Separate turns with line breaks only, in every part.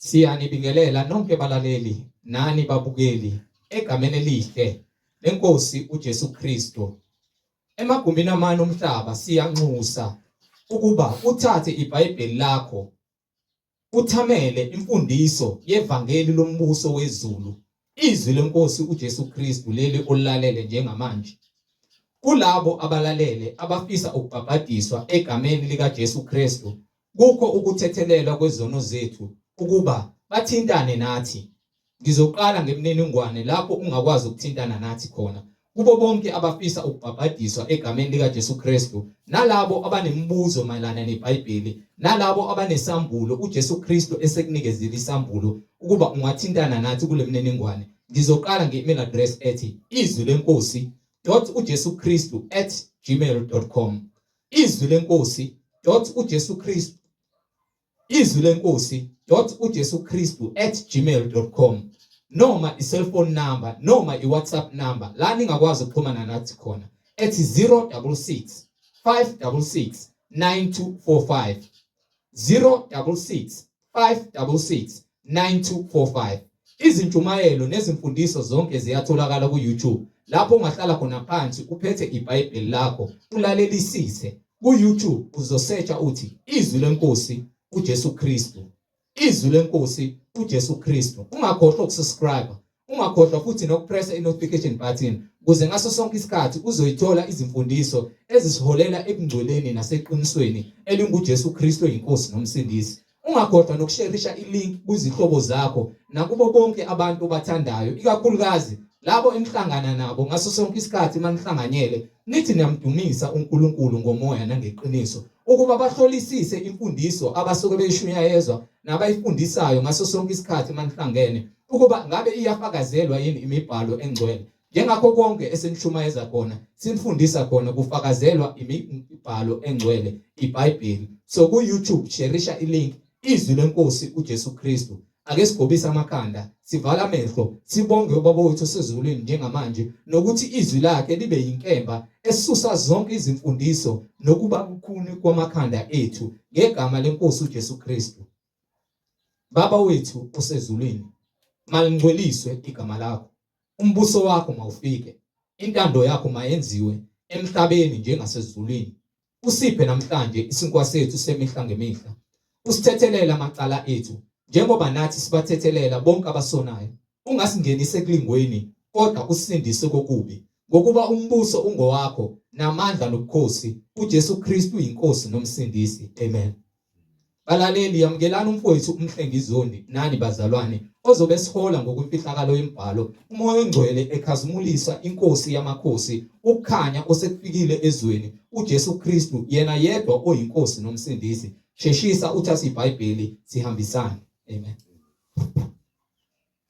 Siyanibingelela nonke balaleli nani babukeli egameni elihle leNkosi uJesu Kristu. Emagumbini amanye omhlaba siyanxusa ukuba uthathe iBhayibheli lakho uthamele imfundiso yevangeli lombuso wezulu, izwi leNkosi uJesu Kristu leli olalele njengamanje. Kulabo abalalele abafisa ukubhabhadiswa egameni likaJesu Kristu, kukho ukuthethelelwa kwezono zethu ukuba bathintane nathi. Ngizoqala ngemininingwane lapho ungakwazi ukuthintana nathi khona. Kubo bonke abafisa ukubhabhadiswa egameni likaJesu Kristu, nalabo abanemibuzo mayelana neBhayibheli, nalabo abanesambulo uJesu Kristu esekunikezile isambulo ukuba ungathintana nathi kule mininingwane. Ngizoqala nge-email address ethi izwilenkosi.ujesukristu@gmail.com. izwilenkosi.ujesukristu@gmail.com, noma i-cellphone number noma i-WhatsApp number la ningakwazi ukuxhumana nathi khona ethi 066 566 9245, 066 566 9245. Izintshumayelo nezimfundiso zonke ziyatholakala ku-YouTube, lapho ungahlala khona phansi uphethe iBhayibheli lakho ulalelisise. Ku-YouTube uzosearcha uthi izwi lenkosi uJesu Kristu, izwi lenkosi uJesu Kristu. Ungakhohlwa ukusubscribe, ungakhohlwa futhi nokupressa i-notification button ukuze ngaso sonke isikhathi uzoyithola izimfundiso ezisiholela ekungcweleni naseqinisweni elinguJesu Kristu oyinkosi nomsindisi. Ungakhohlwa nokusharisha ilink kuzihlobo zakho nakubo bonke abantu obathandayo, ikakhulukazi labo enihlangana nabo ngaso sonke isikhathi manihlanganyele nithi niyamdumisa uNkulunkulu ngomoya nangeqiniso, ukuba bahlolisise imfundiso abasuke beyishunyayezwa nabayifundisayo ngaso sonke isikhathi manihlangene, ukuba ngabe iyafakazelwa yini imibhalo engcwele. Njengakho konke esenishumayeza khona sinifundisa khona kufakazelwa imibhalo engcwele, iBhayibheli. So ku-YouTube sharisha ilink izwi lenkosi uJesu Kristu. Ake sigobise amakhanda, sivala amehlo, sibonge ubaba wethu osezulwini njengamanje, nokuthi izwi lakhe libe yinkemba esisusa zonke izimfundiso nokuba kukhuni kwamakhanda ethu ngegama lenkosi uJesu Kristu. Baba wethu osezulwini, malingcweliswe igama lakho, umbuso wakho mawufike, intando yakho mayenziwe emhlabeni njengasezulwini. Usiphe namhlanje isinkwa sethu semihla ngemihla, usithethelele amacala ethu njengoba nathi sibathethelela bonke abasonayo. Ungasingenise ekulingweni, kodwa usindise kokubi, ngokuba umbuso ungowakho namandla nobukhosi uJesu Kristu uyinkosi nomsindisi. Amen. Balaleli, yamukelana umfowethu uMhlengizondi nani bazalwane ozobe sihola ngokwemfihlakalo yembhalo, umoya ongcwele ekhazimulisa inkosi yamakhosi, ukukhanya osekufikile ezweni uJesu Kristu, yena yedwa oyinkosi nomsindisi. Sheshisa uthathe iBhayibheli sihambisane. Amen.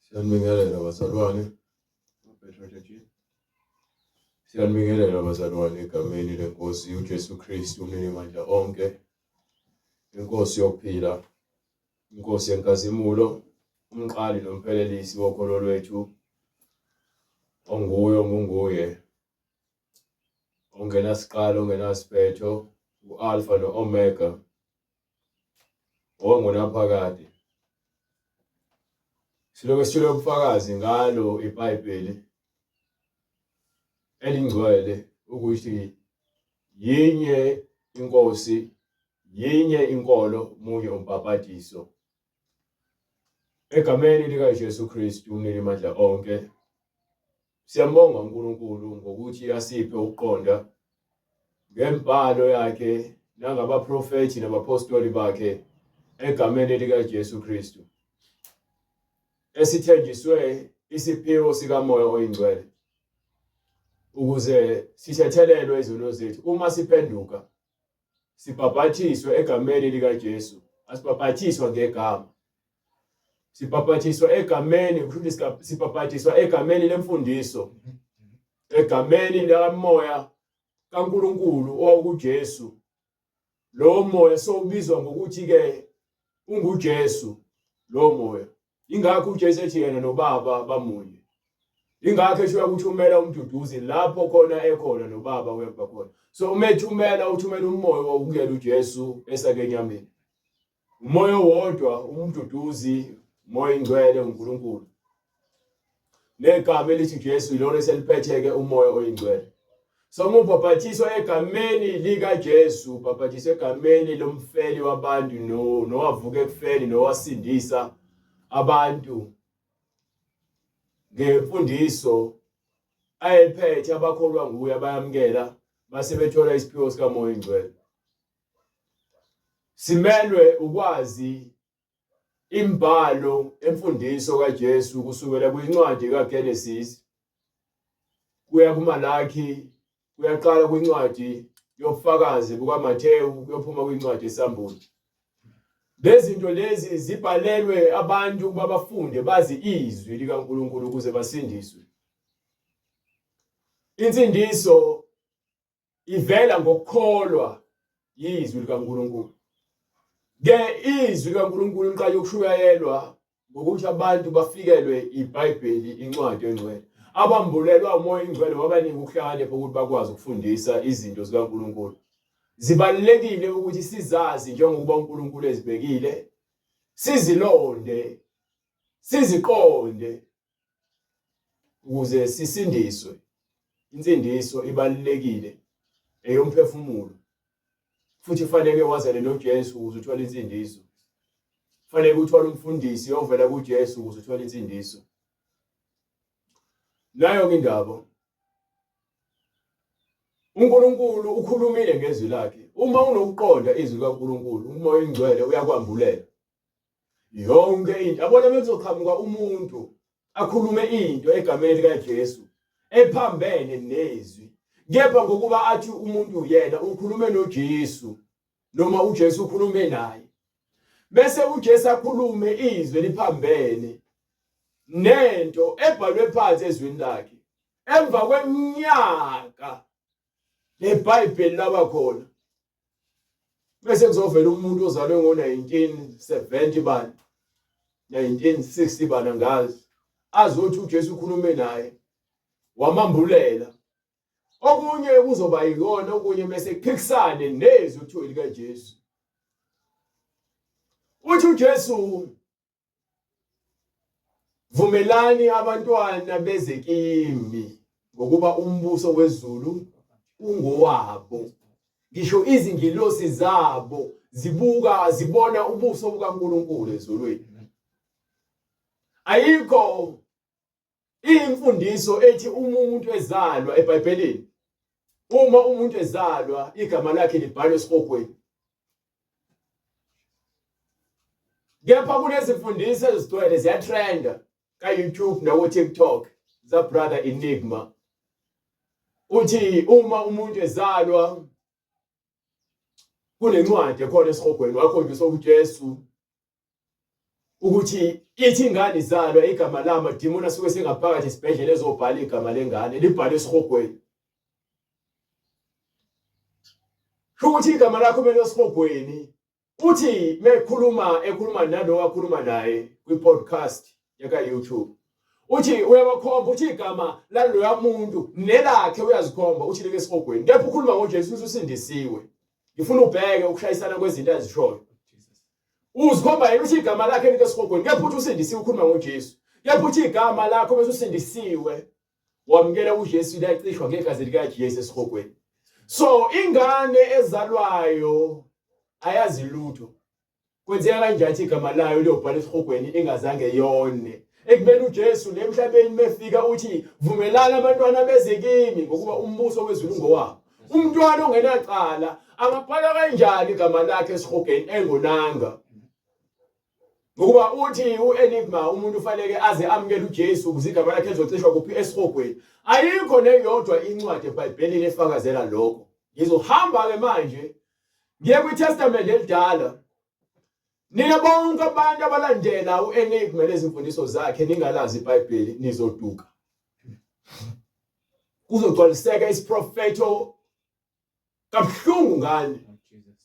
Siyanibingelela bazalwane. Siyanibingelela bazalwane egameni lenkosi uJesu Kristu umninimandla onke, inkosi yokuphila, inkosi yenkazimulo, umqali nomphelelisi wokholo lwethu, onguye, ongenasiqalo, ongenasiphetho, u-Alpha no-Omega, ongunaphakade. Siloke sithole ubufakazi ngalo iBhayibheli elingcwele ukuthi yinye inkosi, yinye inkolo, munye umbhabhadiso. Egameni likaJesu Kristu umninimandla onke, siyambonga uNkulunkulu ngokuthi asiphe ukuqonda ngembhalo yakhe nangabaprofethi nabapostoli bakhe egameni likaJesu Kristu, esithenjiswe isiphiwo sikamoya oyingcwele ukuze sithethelelwe izono zethu. Uma siphenduka sibhabhathiswe egameni likaJesu, asibhabhathiswa ngegama, sibhabhathiswa egameni, kusho sibhabhathiswa egameni lemfundiso, egameni likamoya kaNkulunkulu owuJesu. Lo moya sobizwa ngokuthi ke unguJesu lo moya. Ingakho uJesu ethi yena noBaba bamunye. Ingakho esho ukuthumela umduduzi lapho khona ekhona noBaba wemba khona. So umethumela uthumela umoya wokungena uJesu esakenyameni. umoya wodwa umduduzi umoya ingcwele uNkulunkulu negama elithi Jesu yilona eseliphethe-ke umoya oyingcwele. So ubhapathiswa egameni lika Jesu, ubhapathiswa egameni lomfeli wabantu nowavuka ekufeni nowasindisa abantu ngemfundiso ayiphethe abakholwa nguye abayamkela base bethola isiphiwo sikamoya oyingcwele. Simelwe ukwazi imbhalo emfundiso kaJesu kusukela kwincwadi kaGenesis kuya kuMalaki kuyaqala kwincwadi yobufakazi bukaMathewu kuyophuma kwincwadi yeSambulo. Lezi zinto lezi zibhalelwe abantu ukuba bafunde bazi izwi likaNkulunkulu ukuze basindiswe. Insindiso ivela ngokukholwa izwi likaNkulunkulu. Izwi likaNkulunkulu liqala ukushuyayelwa ngokuthi abantu bafikelwe iBhayibheli incwadi engcwele. Abambulelwa umoya ingcwele wabanika ukuhlakanipha ukuthi bakwazi ukufundisa izinto zikaNkulunkulu. Zibalulekile ukuthi sizazi njengoba uNkulunkulu ezibekile, sizilonde, siziqonde ukuze sisindiswe. Insindiso ibalulekile eyomphefumulo. Futhi fanele wazane noJesu ukuze uthole insindiso. Fanele uthole umfundisi ovela kuJesu ukuze uthole insindiso. Nayo indaba uNkulunkulu ukhulumile ngezwi lakhe. Uma unokuqonda izwi likaNkulunkulu, umoya ingcwele uyakwambulela yonke into. Yabona bekuzoqhamuka umuntu akhulume into egameni likaJesu ephambene nezwi, kepha ngokuba athi umuntu yena ukhulume noJesu noma uJesu ukhulume naye, bese uJesu akhulume izwi liphambene nento ebhalwe phansi ezwini lakhe. Emva kweminyaka leBhayibheli labakhona, bese kuzovela umuntu ozalwe ngo-1970 bani 1960 bana ngazi azothi uJesu ukhulume naye wamambulela. Okunye kuzoba yikona, okunye bese kuphikisane nezwi kuthiwa likaJesu. Uthi uJesu, vumelani abantwana beze kimi ngokuba umbuso wezulu ungowabo. Ngisho izingilosi zabo zibona ubuso bukaNkulunkulu ezulwini. Ayikho imfundiso ethi umuntu ezalwa eBhayibhelini, uma umuntu ezalwa igama lakhe libhalwe esihogweni. Kepha kunezimfundiso ezigcwele ziyatrenda ka-YouTube nawo-TikTok za brother Enigma. Uthi uma umuntu ezalwa kunencwadi ekhona esihogweni wakhombisa uJesu ukuthi ithi ingane izalwa igama lamadimoni asuke singaphakathi esibhedlela ezobhala igama lengane libhalwe esihogweni. Ukuthi igama lakho kumele esihogweni. Uthi ekhuluma nalo wakhuluma naye kwi-podcast yaka-YouTube. Uthi uyabakhomba uthi igama laloya muntu nelakhe uyazikhomba uthi leke esihogweni. Kepha ukhuluma ngoJesu usindisiwe. Ngifuna ubheke ukushayisana kwezinto ezishoyo. Uzikhomba yena uthi igama lakhe leke esihogweni. Kepha uthi usindisiwe ukhuluma ngoJesu. Kepha uthi igama lakho bese usindisiwe wamukela uJesu lacishwa ngegazi likaJesu esihogweni. So ingane ezalwayo ayazi lutho. Kwenzeka kanjani igama layo liyobhala esihogweni ingazange yone. Ekubeni uJesu emhlabeni mefika uthi vumelana abantwana beze kimi ngokuba umbuso wezulu ngowabo. Umntwana ongenacala angabhala kanjani igama lakhe esihogweni engonanga? Ngokuba uthi uEnigma umuntu ufanele aze amukele uJesu ukuze igama lakhe lizocishwa kuphi esihogweni. Ayikho neyodwa incwadi eBhayibhelini efakazela lokho. Ngizohamba ke manje ngiye kwiTestament elidala. Nina bonke abantu abalandela uEnigma lezi mfundiso zakhe ningalazi iBhayibheli nizoduka. Kuzogcwaliseka isiprofeto kabuhlungu ngani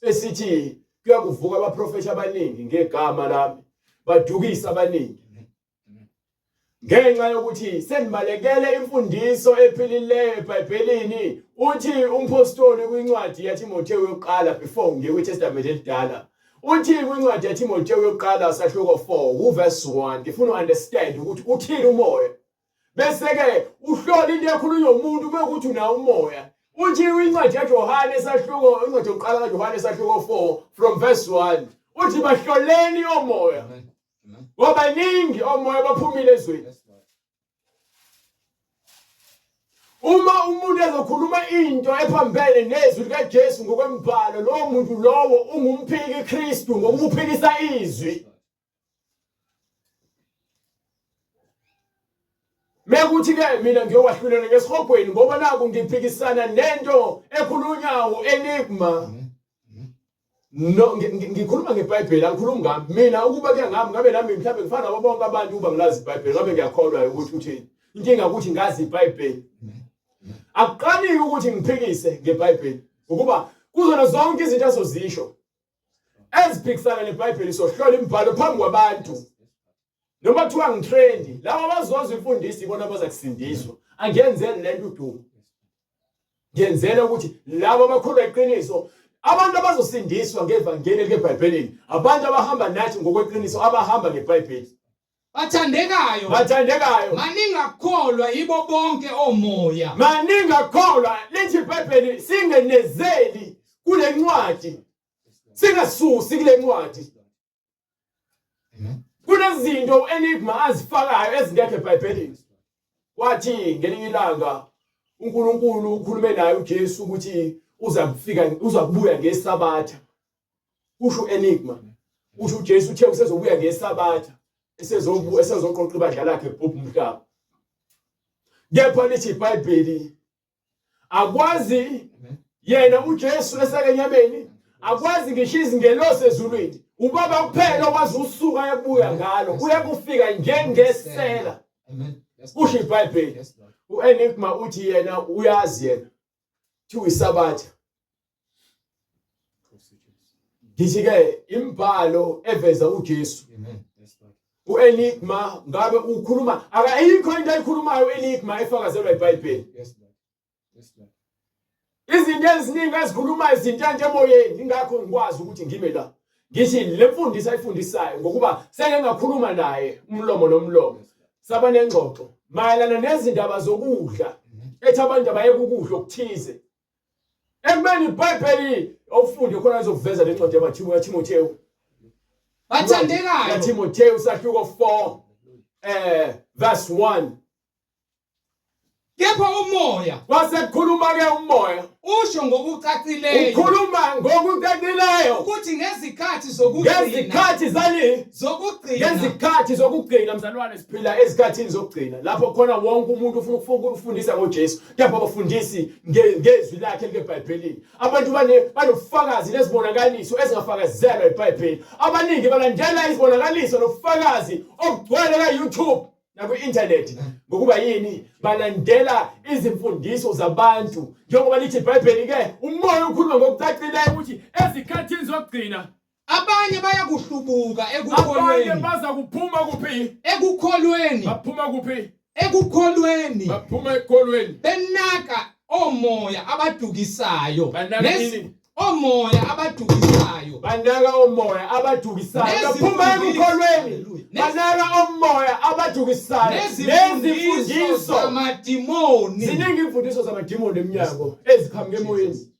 esithi kuyakuvuka abaprofeti abaningi ngegama lami badukisa abaningi. Ngenxa yokuthi senibalekele imfundiso ephilileyo eBhayibhelini. Uthi umpostoli kwincwadi yaTimotheyu yokuqala before ngiye kwiTestament elidala Uthi kwincwadi yaTimoteyu yokuqala sahluko 4 uverse 1 ngifuna uunderstand ukuthi uthini umoya. Bese ke uhlola into ekhulunywa umuntu bekuthi una umoya. Uthi kwincwadi yaJohane sahluko incwadi yokuqala kaJohane sahluko 4 from verse 1 uthi bahloleni omoya. Ngoba ningi omoya baphumile ezweni. Uma umuntu ezokhuluma into ephambene nezwi likaJesu ngokwembhalo lo muntu lowo ungumphiki Kristu ngokuphikisa izwi. Mekuthi ke mina ngiyowahlulela ngesihogweni ngoba naku ngiphikisana nento ekhulunyawo enigma. No ngikhuluma ngeBhayibheli angikhulumi ngami mina ukuba ke ngami ngabe nami mhlawumbe ngifana nabo bonke abantu uba ngilazi iBhayibheli ngabe ngiyakholwa ukuthi uthini. Inkinga ukuthi ngazi iBhayibheli. Akuqali ukuthi ngiphikise ngeBhayibheli ukuba kuzona zonke izinto ezozisho eziphikisana neBhayibheli sohlola imibhalo phambi kwabantu noma kuthiwa ngitrendi laba abazozwa imfundiso ibona abazakusindiswa angiyenzeni lento udumo ngiyenzela ukuthi laba abakholwa iqiniso abantu abazosindiswa ngevangeli likeBhayibhelini abantu abahamba nathi ngokweqiniso abahamba ngeBhayibheli.
Bathandekayo maningakholwa yibo bonke omoya.
Maningakholwa lithi iBhayibheli singenezeli kule ncwadi. Singasusi kule ncwadi. Kunezinto enigma azifakayo ezingekho eBhayibhelini. Wathi ngelinye ilanga uNkulunkulu ukhulume naye uJesu ukuthi uzakubuya ngeSabatha. Usho enigma. Usho uJesu uthe usezobuya ngeSabatha. Esezoqoqa ibandla lakhe kubhubha umhlaba. Kepha lithi iBhayibheli akwazi yena uJesu esekenyameni akwazi ngisho izingelosi ezulwini ubaba kuphela okwazi usuka ebuya ngalo uyakufika njengesela. Usho iBhayibheli uenigma uthi yena uyazi yena thi uyiSabatha. Ngithi ke imbhalo eveza uJesu uenigma ngabe ukhuluma akayikho into ayikhulumayo enigma efakazelwa iBhayibheli. Izinto eziningi ezikhulumayo izinto nje emoyeni ingakho ngikwazi ukuthi ngime la. Ngithi le mfundisi ayifundisayo ngokuba seke ngakhuluma naye umlomo nomlomo. Saba nengxoxo mayelana nezindaba zokudla ethi abantu abayeke ukudla okuthize. Ekubeni iBhayibheli ofunde khona izokuveza le ncwadi yaTimoteyu.
Bathandekayo
yaTimoteyu sahluko 4 verse 1.
Kepha umoya
Wasekukhuluma ke umoya
usho ngokucacileyo
ukhuluma ngokucacileyo
ukuthi ngezikhathi
zokugcina mzalwane siphila ezikhathini zokugcina lapho khona wonke umuntu ufuna ukufundisa ngoJesu kepha abafundisi ngezwi lakhe likeBhayibhelini. Abantu banobufakazi nezibonakaliso ezingafakazelwa eBhayibheli. Abaningi balandela izibonakaliso nobufakazi obugcwele kaYouTube nakwi-internet ngokuba yini balandela izimfundiso zabantu njengoba lithi iBhayibheli ke umoya ukhuluma ngokucacileyo ukuthi ezikhathini zokugcina
abanye bayakuhlubuka
abanye baza kuphuma kuphi baphuma kuphi baphuma ekukholweni
benaka omoya abadukisayo
omoya abadukisayo baphuma ekukholweni banaka omoya abadukisayo nezimfundiso
zamadimoni.
Ziningi imfundiso zamadimoni eminyango eziqhamuke emoyeni.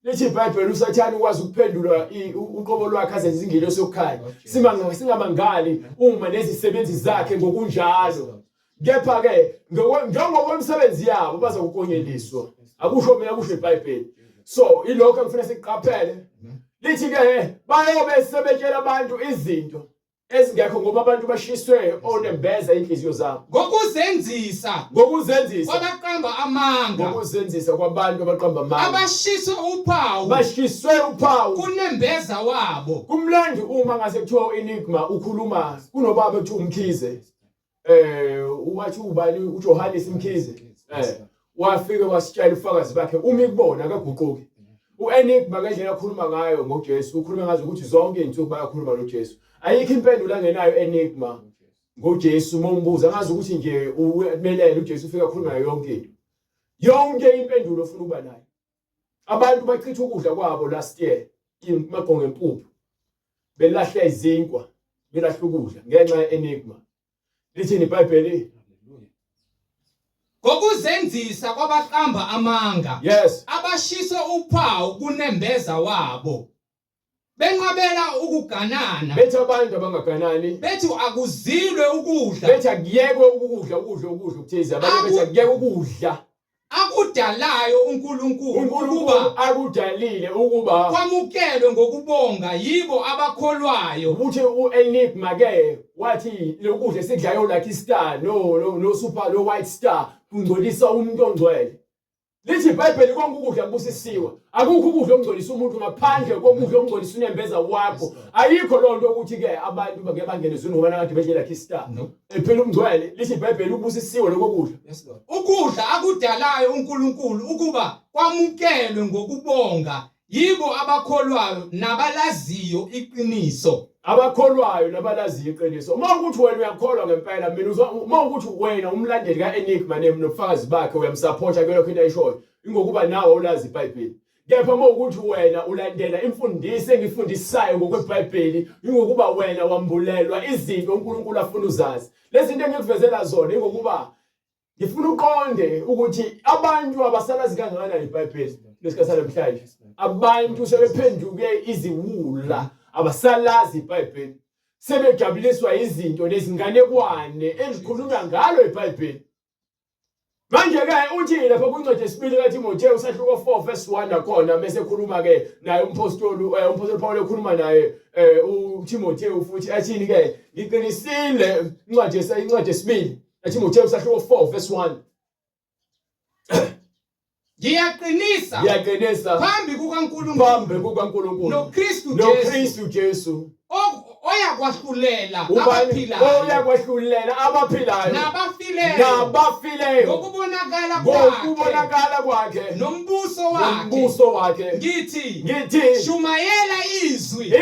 Lithi iBhayibheli uSathane ukwazi ukuphendula uqobo lwakhe azenze izingelosi yokukhanya. Singamangali uma nezisebenzi zakhe ngokunjalo. Kepha ke njengokwemsebenzi yabo bazokukonyeliswa. Akusho mina kusho iBhayibheli. So ilokho engifuna siqaphele. Lithi ke bayobe sebetshela abantu izinto ezingekho ngoba abantu bashiswe onembeza inhliziyo zabo.
Ngokuzenzisa kwabaqamba amanga.
Ngokuzenzisa kwabantu abaqamba amanga.
Abashiswe uphawu kunembeza wabo.
Kumlandi uma ngase kuthiwa enigma ukhuluma kunobaba ekuthiwa uMkhize. Wathi ubani uJohannes Mkhize. Wafike wasitshela ufakazi bakhe uma ikubona akaguquki. Uenigma ngendlela akhuluma ngayo ngoJesu ukhuluma ngazo ukuthi zonke izinto bayakhuluma noJesu. Ayikho impendulo angenayo enigma ngoJesu mombuza ngazi ukuthi nje umelele uJesu ufika khuluma nayo yonke impendulo ufuna ukuba nayo. Abantu bachitha ukudla kwabo last year imaqongo empuphu belahla izinkwa belahla ukudla ngenxa ye-enigma. Lithini iBhayibheli?
Ngokuzenzisa kwabaqamba amanga
Yes.
abashise uphawu kunembeza wabo benqabela ukuganana
Bethi abantu abangaganani,
bethi akuzilwe ukudla
bethi akuyekwe ukudla okuthize. Abanye bethi akuyekwe ukudla.
akudalayo uNkulunkulu
uNkulunkulu
ukuba
akudalile ukuba
kwamukelwe ngokubonga yibo abakholwayo.
ukuthi u-enigma ke wathi lokudla esikudlayo like star no super no white star kungcolisa umuntu ongcwele. Lithi iBhayibheli konke ukudla kubusisiwe. Akukho ukudla okungcolisa umuntu ngaphandle kokudla okungcolisa unembeza wakho. Ayikho lonto ukuthi ke abantu bake bangene ezweni ngoba nakade bedle like star. Phela umngcwele lithi iBhayibheli ubusisiwe lokho kudla.
Ukudla akudalayo uNkulunkulu ukuba kwamukelwe ngokubonga yibo abakholwayo nabalaziyo iqiniso.
Abakholwayo nabalaziyo iqiniso. Uma ukuthi wena uyakholwa ngempela mina uma ukuthi wena umlandeli kaEnigma nobufakazi bakhe uyamsupporta ke lokho into ayishoyo ingokuba nawe ulazi iBhayibheli. Kepha uma ukuthi wena ulandela imfundiso engifundisayo ngokweBhayibheli ingokuba wena wambulelwa izinto uNkulunkulu afuna uzazi. Lezi zinto engikuvezela zona ingokuba ngifuna uqonde ukuthi abantu abasalazi kangakanani iBhayibheli lesikhathi namhlanje. Abantu sebephenduke iziwula. Abasalazi iBhayibheli sebejabuliswa izinto lezinganekwane ezikhuluma ngalo iBhayibheli. Manje ke uthi lapha kwincwadi yesibili kaTimoteyu sahluko 4 verse 1 nakhona bese ekhuluma ke naye umpostoli Paul ekhuluma naye uTimoteyu futhi athini ke ngiqinisile incwadi yesibili kaTimoteyu sahluko 4 verse 1
Ngiyaqinisa phambi kukaNkulunkulu noKristu Jesu oyakwahlulela
abaphilayo
nabafileyo ngokubonakala kwakhe nombuso wakhe ngithi shumayela izwi.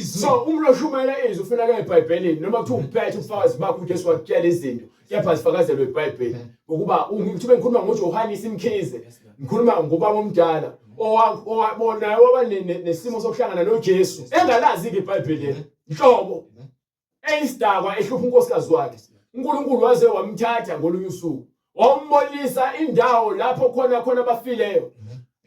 So umlo shumayela izwi ufuna ke eBhayibhelini noma kuthiwa uphethe ubufakazi bakho uJesu wakutshela izinto kepha sifakazelwe iBhayibheli ngokuba ngithibe ngikhuluma ngoJohane Mkhize ngikhuluma ngobaba omdala owabona waba nesimo sokuhlangana noJesu engalazi ke iBhayibheli inhlobo eyisidakwa ehlupha unkosikazi wakhe. uNkulunkulu waze wamthatha ngolunye usuku wambonisa indawo lapho khona abafileyo.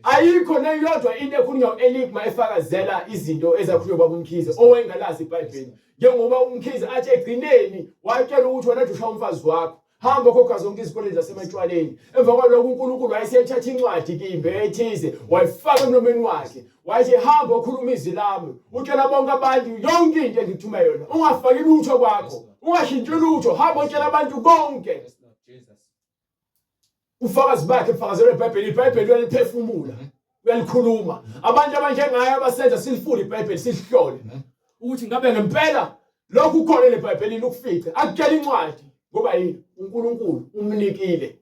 Ayikho neyodwa into ekhulunywa uEnigma efakazela izinto ezakhulunywa baba uMkhize owengalazi iBhayibheli njengoba uMkhize athi egcineni watshela ukuthi wena ushaya umfazi wakho hamba khokha zonke izikoleni zasematshwaleni. Emva kwalokho uNkulunkulu wayeseyithatha incwadi kimbe ethize wayifaka emlomeni wakhe wathi hamba ukhuluma izwi lami utshela bonke abantu yonke into engikuthuma yona ungafaki lutho kwakho ungashintshi lutho hamba utshela abantu konke. Ufakazi bakhe ufakazelwe iBhayibheli. iBhayibheli uyaliphefumula uyalikhuluma. Abantu abanjengaye abasenza silifule iBhayibheli silihlole ukuthi ngabe ngempela lokhu khona leBhayibhelini ukufica akutshela incwadi ngoba yini uNkulunkulu umnikile.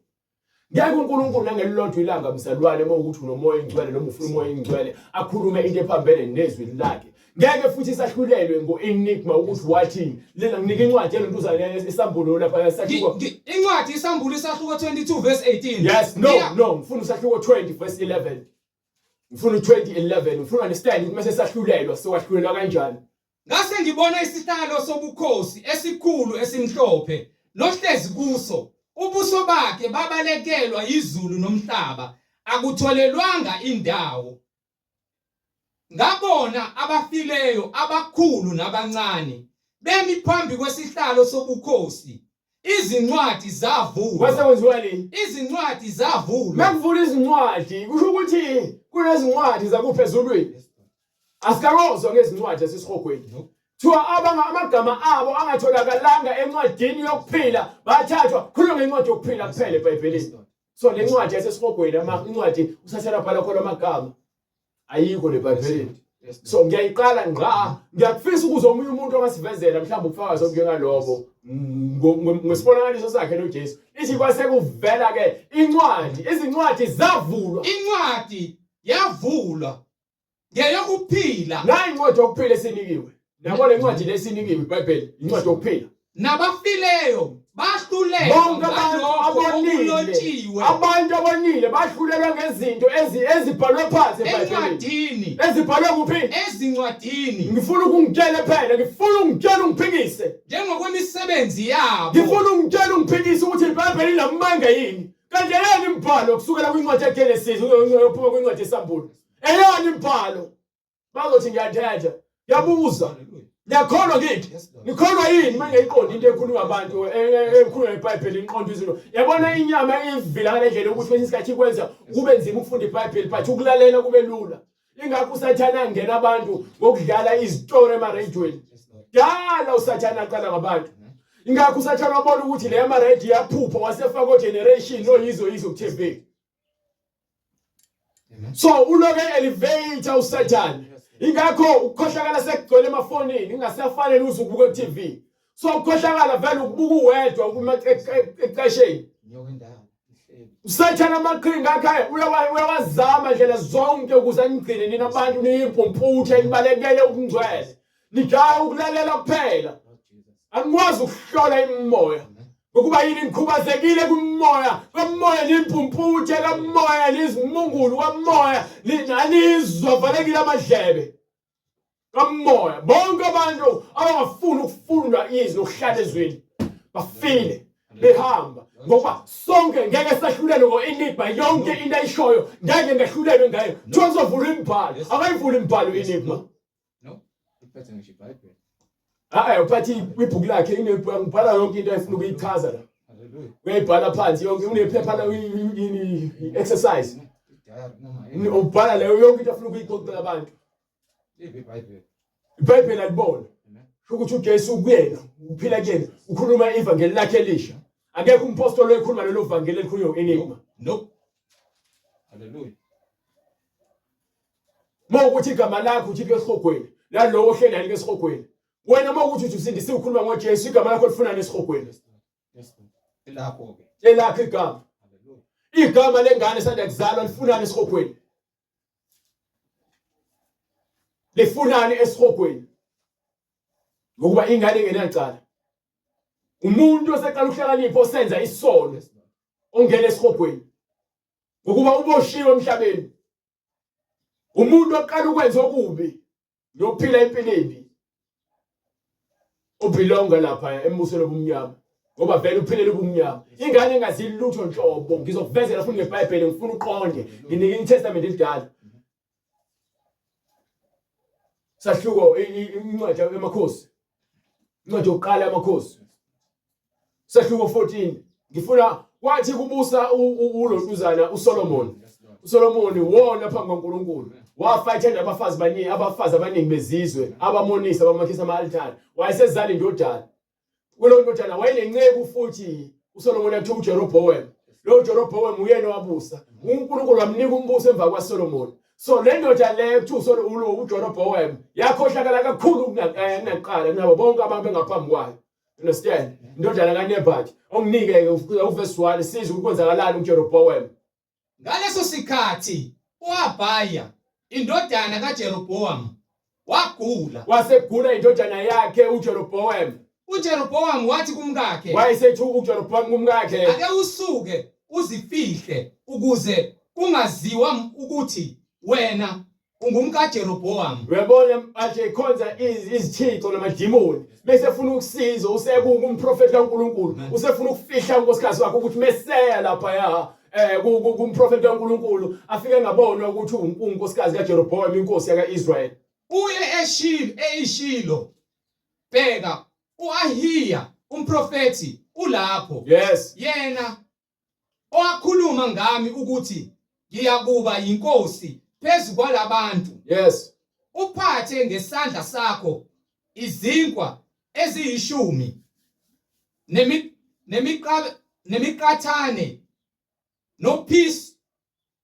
Ngeke uNkulunkulu nangelilodwa ilanga msalwane uma ukuthi unomoya engcwele noma ufuna umoya engcwele akhulume into ephambene nezwi lakhe. Ngeke futhi sahlulelwe ngoEnigma ukuthi wathini lela nginika incwadi yelentuzana isambulo lapha yasahluko
incwadi isambulo isahluko 22 verse 18.
Yes no ngifuna usahluko 20 verse 11 ngifuna 20:11 ngifuna understand ukuthi mase sahlulelwa sowahlulelwa kanjani.
Ngase ngibona isihlalo sobukhosi esikhulu esimhlophe nohlezi kuso ubuso bakhe babalekelwa izulu nomhlaba akutholelwanga indawo. Ngabona abafileyo abakhulu nabancane bemi phambi kwesihlalo sobukhosi. Izincwadi zavulwa.
Kwasekwenziwa nini?
Izincwadi zavulwa.
Makuvula izincwadi kusho ukuthi kunezincwadi zakuphezulwini. Asikakozwa ngezincwadi zasesihogweni. Thiwa amagama abo angatholakalanga encwadini yokuphila bathathwa khuluma ngencwadi yokuphila kuphela eBhayibhelini. So le ncwadi yasesihogweni incwadi usathela phala khona amagama ayikho leBhayibhelini. So ngiyayiqala ngiyakufisa ukuze omunye umuntu ongasivezela mhlawumbe ubufakazi obungengalobo ngesibonakaliso sakhe noJesu. Ithi kwase kuvela ke izincwadi zavulwa.
Incwadi yavulwa ngeyokuphila.
Nayi incwadi yokuphila esinikiwe. Nabo le ncwadi lesinikiwe iBhayibheli incwadi yokuphila.
nabafileyo bahluleka
bonke abantu
ngalokho
abonile
okulotshiwe
abantu abonile bahlulelwa ngezinto ezibhalwe phansi eBhayibhelini
encwadini
ezibhalwe kuphi
ezincwadini
ngifuna ukungitshela phela ngifuna ungitshela ungiphikise
njengokwemisebenzi yabo
ngifuna ungitshela ungiphikise ukuthi iBhayibheli linamanga yini kanti yena imbhalo kusukela kwincwadi yeGenesis uyophuma kwincwadi yeSambulo eyona imbhalo bazothi ngiyathetha ngiyabuza ngiyakholwa kithi nikholwa yini manje ngiyiqonda into ekhulunywa abantu ekhulunywa iBhayibheli inqondo izinto yabona inyama ivila ngendlela ukuthi kwesinye isikhathi kwenza kube nzima ukufunda iBhayibheli but ukulalela kube lula ingakho usathana angena abantu ngokudlala izitori emarejweni dala usathana aqala ngabantu ingakho usathana wabona ukuthi le yamareji yaphupha wasefaka generation noyizo ku TV so uloke elevator usathana ingakho ukukhohlakala sekugcwele emafonini ingasafanele uzubuka ku TV so ukukhohlakala vele ukubuka uwedwa uma eqasheni usathana amaqhinga akhe uyawazama ndlela zonke ukuze nigcine nina abantu niyimpumputhe nibalekele ukungcwele nijaya ukulalela kuphela angikwazi ukuhlola imimoya ngokuba yini ngikhubazekile kumoya nimpumputhe kamoya nizimungulu kamoya nanizwa valekile amadlebe kamoya bonke abantu abangafuni ukufunda izwi lokuhlala ezweni bafile behamba ngoba sonke ngeke sahlulelwe ngo-enigma yonke into ayishoyo ngeke ngahlulelwe ngayo uzovula imibhalo akayivula imibhalo enigma uphathi kwibhuku lakhe ngibhala yonke into ayifuna ukuyichaza la uyayibhala phansi yonke unephepha la exercise ubhala leyo yonke into afuna ukuyixoxela abantu iBhayibheli alibona ukuthi uJesu kuyena uphila kuyena ukhuluma ivangeli lakhe elisha akekho umpostoli oyikhuluma lelo vangeli elikhulunywa enigma
no haleluya
ukuthi igama lakho uthi esihogweni lalowo ohleli ke esihogweni wena ukuthi usindise ukhuluma ngoJesu igama lakho lifuna nesihogweni
elakho ke
elakho igama lengane sanda kuzalwa lifunani esihogweni lifunani esihogweni ngokuba ingane ngenacala umuntu oseqala ukuhlakanipha osenza isono ongena esihogweni ngokuba uboshiwe emhlabeni umuntu oqala ukwenza okubi nophila impilo embi ubelonga lapha embusweni obumnyama ngoba vele uphilela ubumnyama ingane engazilutho nhlobo ngizokuvezela futhi ngeBhayibheli ngifuna uqonde nginike iTestament elidala sahluko incwadi yamakhosi incwadi yokuqala yamakhosi sahluko 14 ngifuna wathi kubusa ulontuzana uSolomon wona phambi kaNkulunkulu wafayitha nabafazi abaningi bezizwe abamonisa abamakhisa ama-altari wayesezala indodana kulo ndodana wayenenceku futhi uSolomon athiwa uJeroboam lo Jeroboam uyena wabusa uNkulunkulu wamnika umbuso emva kwaSolomon so le ndoda le kuthiwa uJeroboam yakhohlakala kakhulu kunaqala nabo bonke abantu bengaphambi kwayo understand indodana kaNebat onginike uverse 1 sizwe ukwenzakalani uJeroboam
ngaleso sikhathi uAbhaya indodana kaJeroboam wagula
wasegula indodana yakhe uJeroboam
uJeroboam wathi kumkakhe
wayesethi uJeroboam kumkakhe
ake usuke uzifihle ukuze kungaziwa ukuthi wena ungumkaJeroboam
uyabona athi ekhonza izithixo namadimoni bese efuna ukusiza usekuka umprofeti kaNkulunkulu usefuna ukufihla unkosikazi wakhe ukuthi meseya lapha kumprofeti kaNkulunkulu afike ngabona ukuthi unkosikazi kaJeroboam inkosi yakaIsrael
uye eShilo bheka uAhiya umprofeti ulapho
yes
yena owakhuluma ngami ukuthi ngiyakuba yinkosi phezu kwalabantu
yes
uphathe ngesandla sakho izinkwa eziyishumi nemiqathane nophisi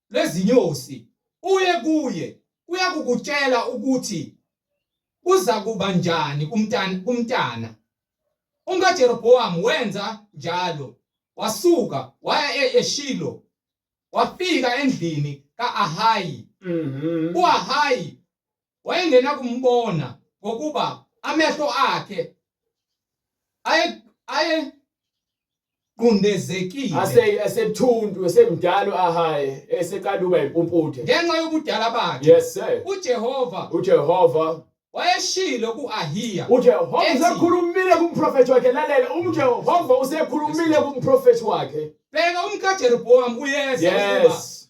lwezinyosi uye kuye uyakukutshela ukuthi uza kuba njani kumntana uNkaJeroboam wenza njalo wasuka waya eShilo wafika endlini kaAhayi uAhayi wayengena kumbona ngokuba amehlo akhe aye qundezekile
asethundu esemdalo ahaye esekaluba impumputhe
ngenxa yobudala bakhe.
yes sir
uJehova wayeshilo kuAhiya
uJehova
ethi,
usekhulumile kumprofethi wakhe lalela uJehova usekhulumile kumprofethi wakhe
bheka umkaJerobhowamu uyeza
yes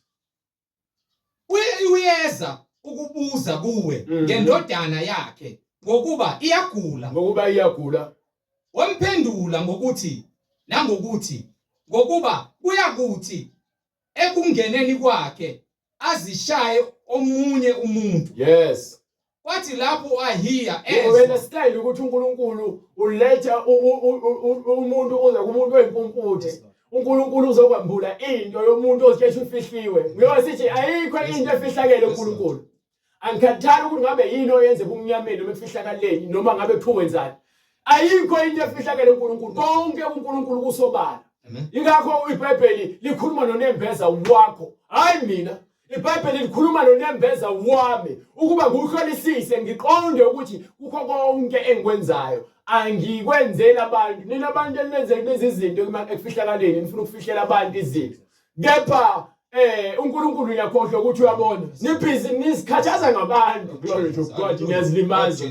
uyeza ukubuza kuwe ngendodana yakhe ngokuba iyagula. Wamphendula ngokuthi ngokuba kuyakuthi ekungeneni kwakhe azishaye omunye umuntu.
yes
Kwathi lapho Ahiya
wena style ukuthi uNkulunkulu uletha umuntu oza kumuntu oyimpumputhe. uNkulunkulu uzokwambula into yomuntu ozikhetha ufihliwe. Ngoba sithi ayikho into efihlakele uNkulunkulu. Angikhathali ukuthi ngabe yini oyenze kumnyameni noma efihlakaleni noma ngabe kuwenzani. Ayikho into efihlakele uNkulunkulu. Konke uNkulunkulu kusobala. Ingakho iBhayibheli likhuluma nonembeza wakho. Hayi mina. iBhayibheli likhuluma nonembeza wami ukuba nguhlolisise ngiqonde ukuthi kukho konke engikwenzayo angikwenzela abantu. Nina abantu elenze lezi zinto ekufihlakaleni nifuna ukufihlela abantu izinto. Kepha uNkulunkulu uyakhohlwa ukuthi uyabona. Nibhizinisi khathaza ngabantu. Glory to God. Niyazilimaza.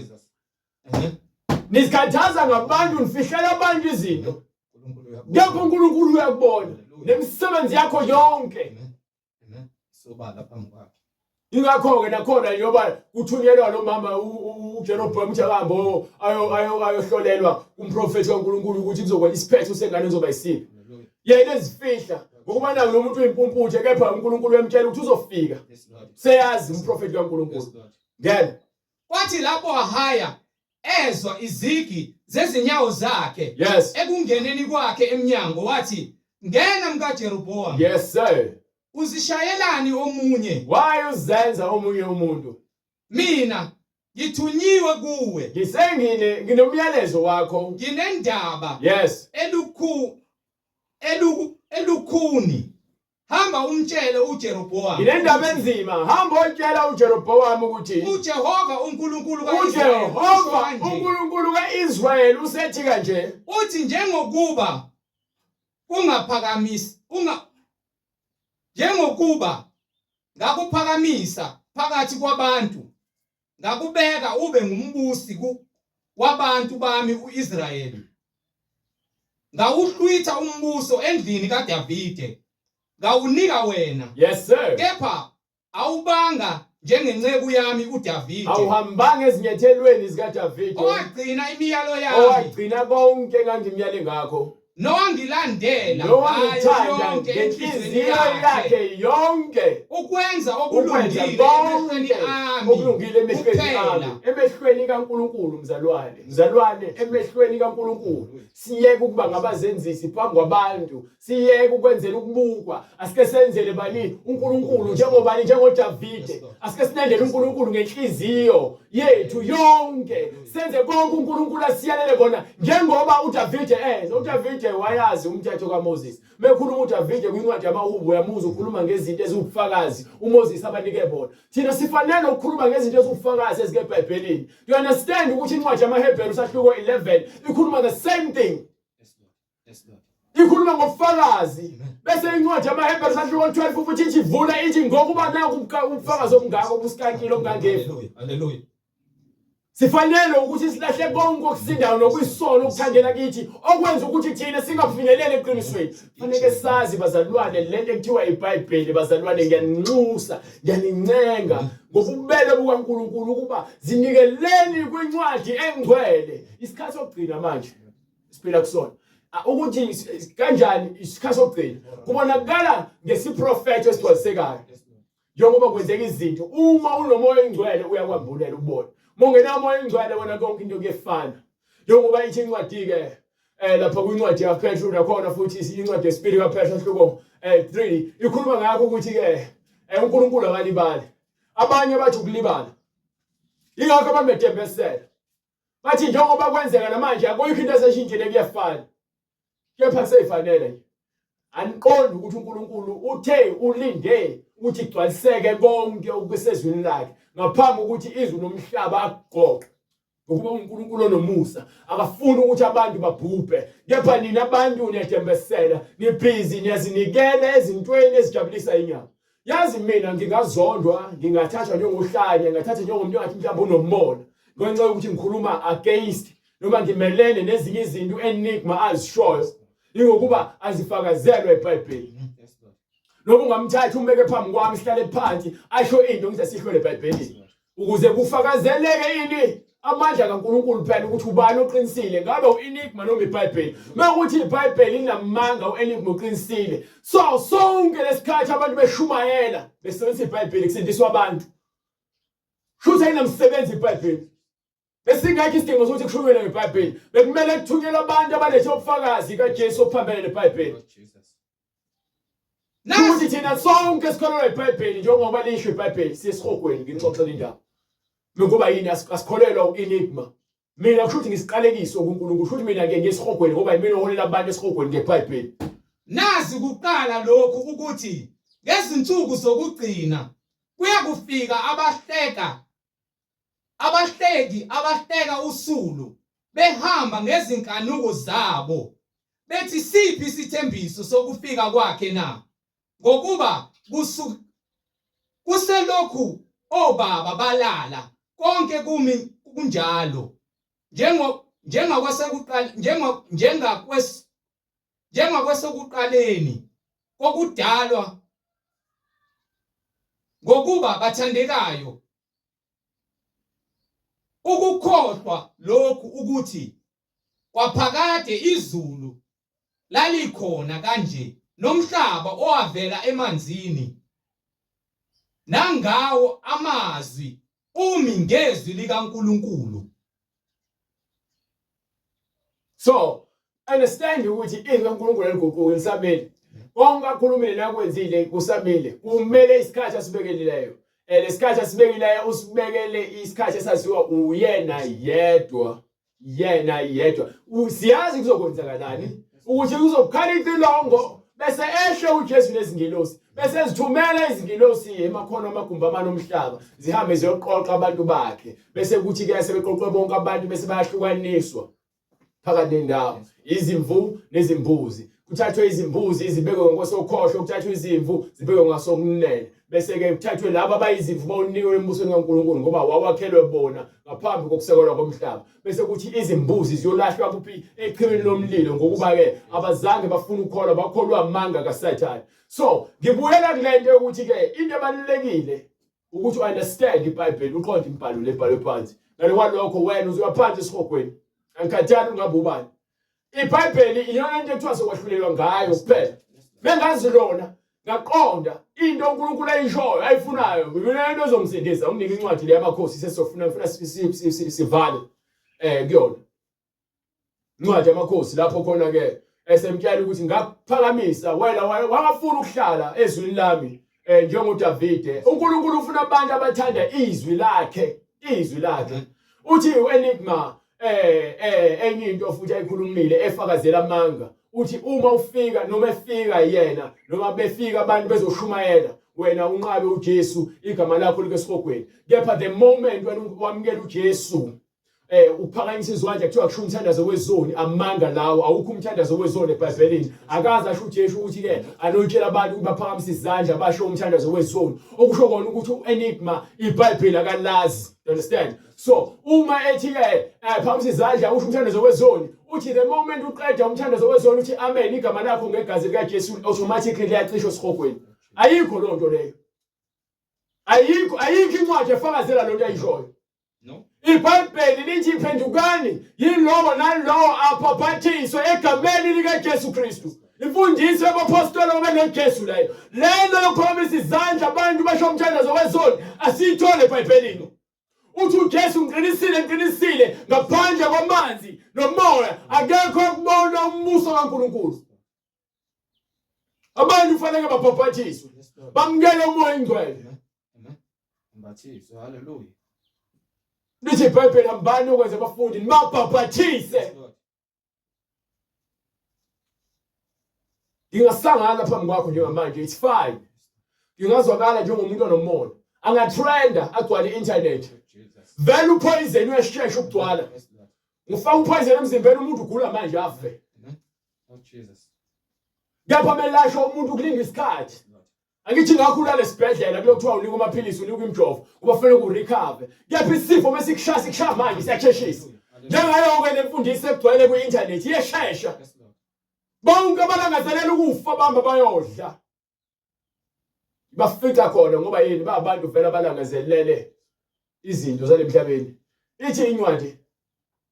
Nisikhathaza ngabantu nifihlela abantu izinto. Kepha uNkulunkulu uyakubona. Nemisebenzi yakho yonke.
sobala phambi kwakhe.
Ingakho-ke nakhona yoba kuthunyelwa lo mama uJerobhowamu ukuthi ahambe ayohlolelwa kumprofethi kaNkulunkulu ukuthi kuzokwenza isiphetho sengane uzoba yisiphi. Yena ezifihla ngokuba nayo lo muntu uyimpumputhe kepha uNkulunkulu uyamtshela ukuthi uzofika. Seyazi umprofethi kaNkulunkulu. Ngene.
Kwathi lapho Ahiya ezwa izigi zezinyawo zakhe
yes
ekungeneni kwakhe eminyango wathi ngena mkaJerobhowamu.
yes sir.
Uzishayelani omunye?
Why uzenza omunye umuntu?
Mina ngithunyiwe kuwe.
Nginomyalezo wakho.
Nginendaba.
Yes.
Elukhuni. Hamba umtshele uJerobhowamu.
Nginendaba enzima. Hamba utshela uJerobhowamu ukuthi
uJehova uNkulunkulu
kaIsrayeli usethi kanje.
Uthi njengokuba ngakuphakamisa phakathi kwabantu ngakubeka ube ngumbusi wabantu bami uIsrayeli. Ngawuhlwitha umbuso endlini kaDavide ngawunika wena.
Yes sir.
Kepha awubanga njengenceku yami uDavide.
Awuhambanga ezinyathelweni zikaDavide.
Owagcina imiyalo yami.
Owagcina konke engangimyale ngakho.
Nowangilandela
yonke inhliziyo yakhe yonke
ukwenza okulungile emehlweni ami
okulungile emehlweni kaNkulunkulu mzalwane emehlweni kaNkulunkulu siyeke ukuba ngabazenzisi phambi kwabantu siyeke ukwenzela ukubukwa asike senzele bani uNkulunkulu njengoDavide asike sinendele uNkulunkulu ngenhliziyo yethu yonke senze konke uNkulunkulu asiyalele kona njengoba uDavide uDavide wayazi umthetho kaMoses. Mekhuluma uDavide kwincwadi yamaHubo uyamuzwa ukhuluma ngezinto ezibufakazi uMoses abanike bona. Thina sifanele ukukhuluma ngezinto ezibufakazi ezikeBhayibhelini. You understand ukuthi incwadi yamaHebheru sahluko 11 ikhuluma the same thing. Yes Lord. Ikhuluma ngobufakazi. Bese incwadi yamaHebheru sahluko 12 futhi ithi vula ithi ngokuba naku ubufakazi obungaka obuskankile obungangefu.
Hallelujah.
Sifanele ukuthi silahle konke okusindayo nokuyisona okuthandela kithi okwenza ukuthi thina singafinyelele eqinisweni. Fanele sazi bazalwane lento ekuthiwa iBhayibheli bazalwane ngiyaninxusa ngiyanincenga ngobubele bukaNkulunkulu ukuba zinikeleni kwincwadi engcwele isikhathi sokugcina manje siphila kusona. Ukuthi kanjani isikhathi sokugcina kubonakala ngesiprofethi esigcwalisekayo. Njengoba kwenzeka izinto uma unomoya engcwele uyakwambulela ukubona. Mongenamoya engcwele wona konke into kuyefana. Njengoba ithi incwadi ke lapha kwincwadi yaPetru nakhona futhi incwadi yesibili kaPetru hluko 3 ikhuluma ngakho ukuthi ke uNkulunkulu akalibali. Abanye bathi ukulibala. Ingakho abamedembesela. Bathi njengoba kwenzeka namanje akuyikho into eseshintshile kuyefana. Kepha seyifanele. Aniqondi ukuthi uNkulunkulu uthe ulinde ukuthi igcwaliseke konke okusezwini lakhe ngaphambi ukuthi izulu nomhlaba akugoqe. ngokuba uNkulunkulu onomusa akafuni ukuthi abantu babhubhe, kepha nina abantu niyadembesela, nibhizi, niyazinikela ezintweni ezijabulisa inyama. Yazi mina ngingazondwa, ngingathathwa njengohlanya, ngingathathwa njengomuntu ongathi mhlawumbe unomona, ngenxa yokuthi ngikhuluma against noma ngimelene nezinye izinto Enigma azishoyo, ingokuba azifakazelwe eBhayibhelini. Noma ungamthatha umbeke phambi kwami sihlale phansi asho into ngithi sihlole eBhayibhelini ukuze kufakazeleke ini amandla kaNkulunkulu phela ukuthi ubani oqinisile, ngabe uEnigma noma iBhayibheli. Mawukuthi iBhayibheli inamanga uEnigma uqinisile, so sonke lesikhathi abantu beshumayela besebenzisa iBhayibheli kusindiswa abantu, futhi ayinamsebenzi iBhayibheli. Besingakho isidingo sokuthi kushunyelwe ngeBhayibheli, bekumele kuthunyelwe abantu abalethe ubufakazi kaJesu ophambene neBhayibheli. Nathi thina sonke sikholelwa iBhayibheli njengoba lisho iBhayibheli siyesihogweni, ngixoxela indaba. Ngoba yini asikholelwa uEnigma? Mina kusho ukuthi ngisiqalekiso kuNkulunkulu, kusho ukuthi mina ke ngesihogweni ngoba yimina oholela abantu esihogweni ngeBhayibheli.
Nazi kuqala lokhu ukuthi ngezinsuku zokugcina kuyakufika abahleki usulu behamba ngezinkanuko zabo bethi siphi isithembiso sokufika kwakhe na, ngokuba kuselokhu obaba balala konke kumi kunjalo njengakwesekuqaleni kokudalwa, ngokuba bathandekayo ukukhohlwa lokhu ukuthi kwaphakade izulu lalikhona kanje nomhlaba owavela emanzini, nangawo amazwi umi ngezwi likaNkulunkulu.
So understand ukuthi izwi kaNkulunkulu aliguquki lisamile. Konke akhulumile nakwenzile kusamile. Kumele isikhathi asibekelileyo. Lesikhathi asibekileyo usibekele isikhathi esaziwa uyena yedwa. Yena yedwa. Usiyazi kuzokwenzakalani ukuthi kuzokhala icilongo bese eshe uJesu nezingilosi, bese zithumela izingilosi emakhono amagumba amane omhlaba zihambe ziyoqoqa abantu bakhe, bese kuthi ke sebeqoqwe bonke abantu bese bayahlukaniswa phakathi nendawo, izimvu nezimbuzi. Kuthathwe izimbuzi zibekwe ngokwesokhohlo, kuthathwe izimvu zibekwe ngasokunene, bese ke kuthathwe labo abayizimvu bawunikwe embusweni kaNkulunkulu ngoba wawakhelwe bona ngaphambi kokusekelwa komhlaba. Bese kuthi izimbuzi ziyolahlwa kuphi eqhibini lomlilo, ngokuba ke abazange bafuna ukukholwa, bakholwa amanga kaSathane. So ngibuyela kulento ukuthi ke into ebalulekile ukuthi understand iBhayibheli, uqonde imibhalo lebhalwe phansi. Ngalokho wena uzoya phansi esihogweni, angikhathali ungabe ubani. iBhayibheli iyona into ethiwa sokwahlulelwa ngayo kuphela. Bengazi lona ngaqonda into uNkulunkulu ayishoyo ayifunayo, mina into ezongisindisa unginike incwadi le yamakhosi sesizofuna ngifuna sivale kuyona incwadi yamakhosi lapho khona ke esemtshela ukuthi ngakuphakamisa wena wangafuna ukuhlala ezwini lami njengoDavide. uNkulunkulu ufuna abantu abathanda izwi lakhe, izwi lakhe. Uthi uEnigma enye into futhi ayikhulumile efakazela amanga, uthi uma ufika noma efika yena noma befika abantu bezoshumayela wena unqabe uJesu igama lakho likesihogweni, kepha the moment wena wamukela uJesu uphakamisa izandla kuthiwa kusho umthandazo wezoni, amanga lawo awukho umthandazo wezoni eBhayibhelini. Akaze asho uJesu ukuthi ke anotshela abantu ukuthi baphakamisa izandla basho umthandazo wezoni, okusho kona ukuthi uEnigma iBhayibheli akalazi. Understand? So uma ethi ke phambi izandla usho umthandazo wezoni, uthi the moment uqeda umthandazo wezoni uthi amen igama lakho ngegazi likaJesu, automatically liyacishwa esihogweni. Ayikho loo nto leyo, ayikho incwadi efakazela loo nto ayishoyo.
No.
iBhayibheli lithi phendukani yilowo nalowo apaphathiswe egameni likaJesu Kristu. Imfundiso yabapostoli bakaJesu leyo. Lento yokuphakamisa izandla abantu basho umthandazo wezoni asiyithole eBhayibhelini. Uthi uJesu ngiqinisile ngaphandle kwamanzi nomoya akekho ukubona umbuso kaNkulunkulu. Abantu kufanele bapaphathiswe, bamukele umoya ingcwele.
Mbathiso, haleluya.
Lithi iBhayibheli ambani ukwenza abafundi nibabhaphathise. Ngingasangana phambi kwakho njengamanje, it's fine. Ngingazwakala njengomuntu onomoya. angatrenda agcwale internet
Jesus.
vele upoison uyashesha ukugcwala
Yes, Lord.
ufaka upoison emzimbeni umuntu ugula manje afe
Amen. Oh, Jesus.
kepha melasho umuntu kulinga isikhathi
Yes, Lord.
angithi ngakho ulesibhedlela kulokuthiwa unika amaphilisi unika imjovo kuba fanele ukurecover kepha isifo mesikushaya manje siyacheshisa njengayo-ke lemfundiso egcwele kwi-internet iyeshesha
Yes, Lord.
bonke abalangazelela ukufa bamba bayodla bafica khona ngoba yini babantu vele abalangazelele izinto zalemhlabeni ithi incwadi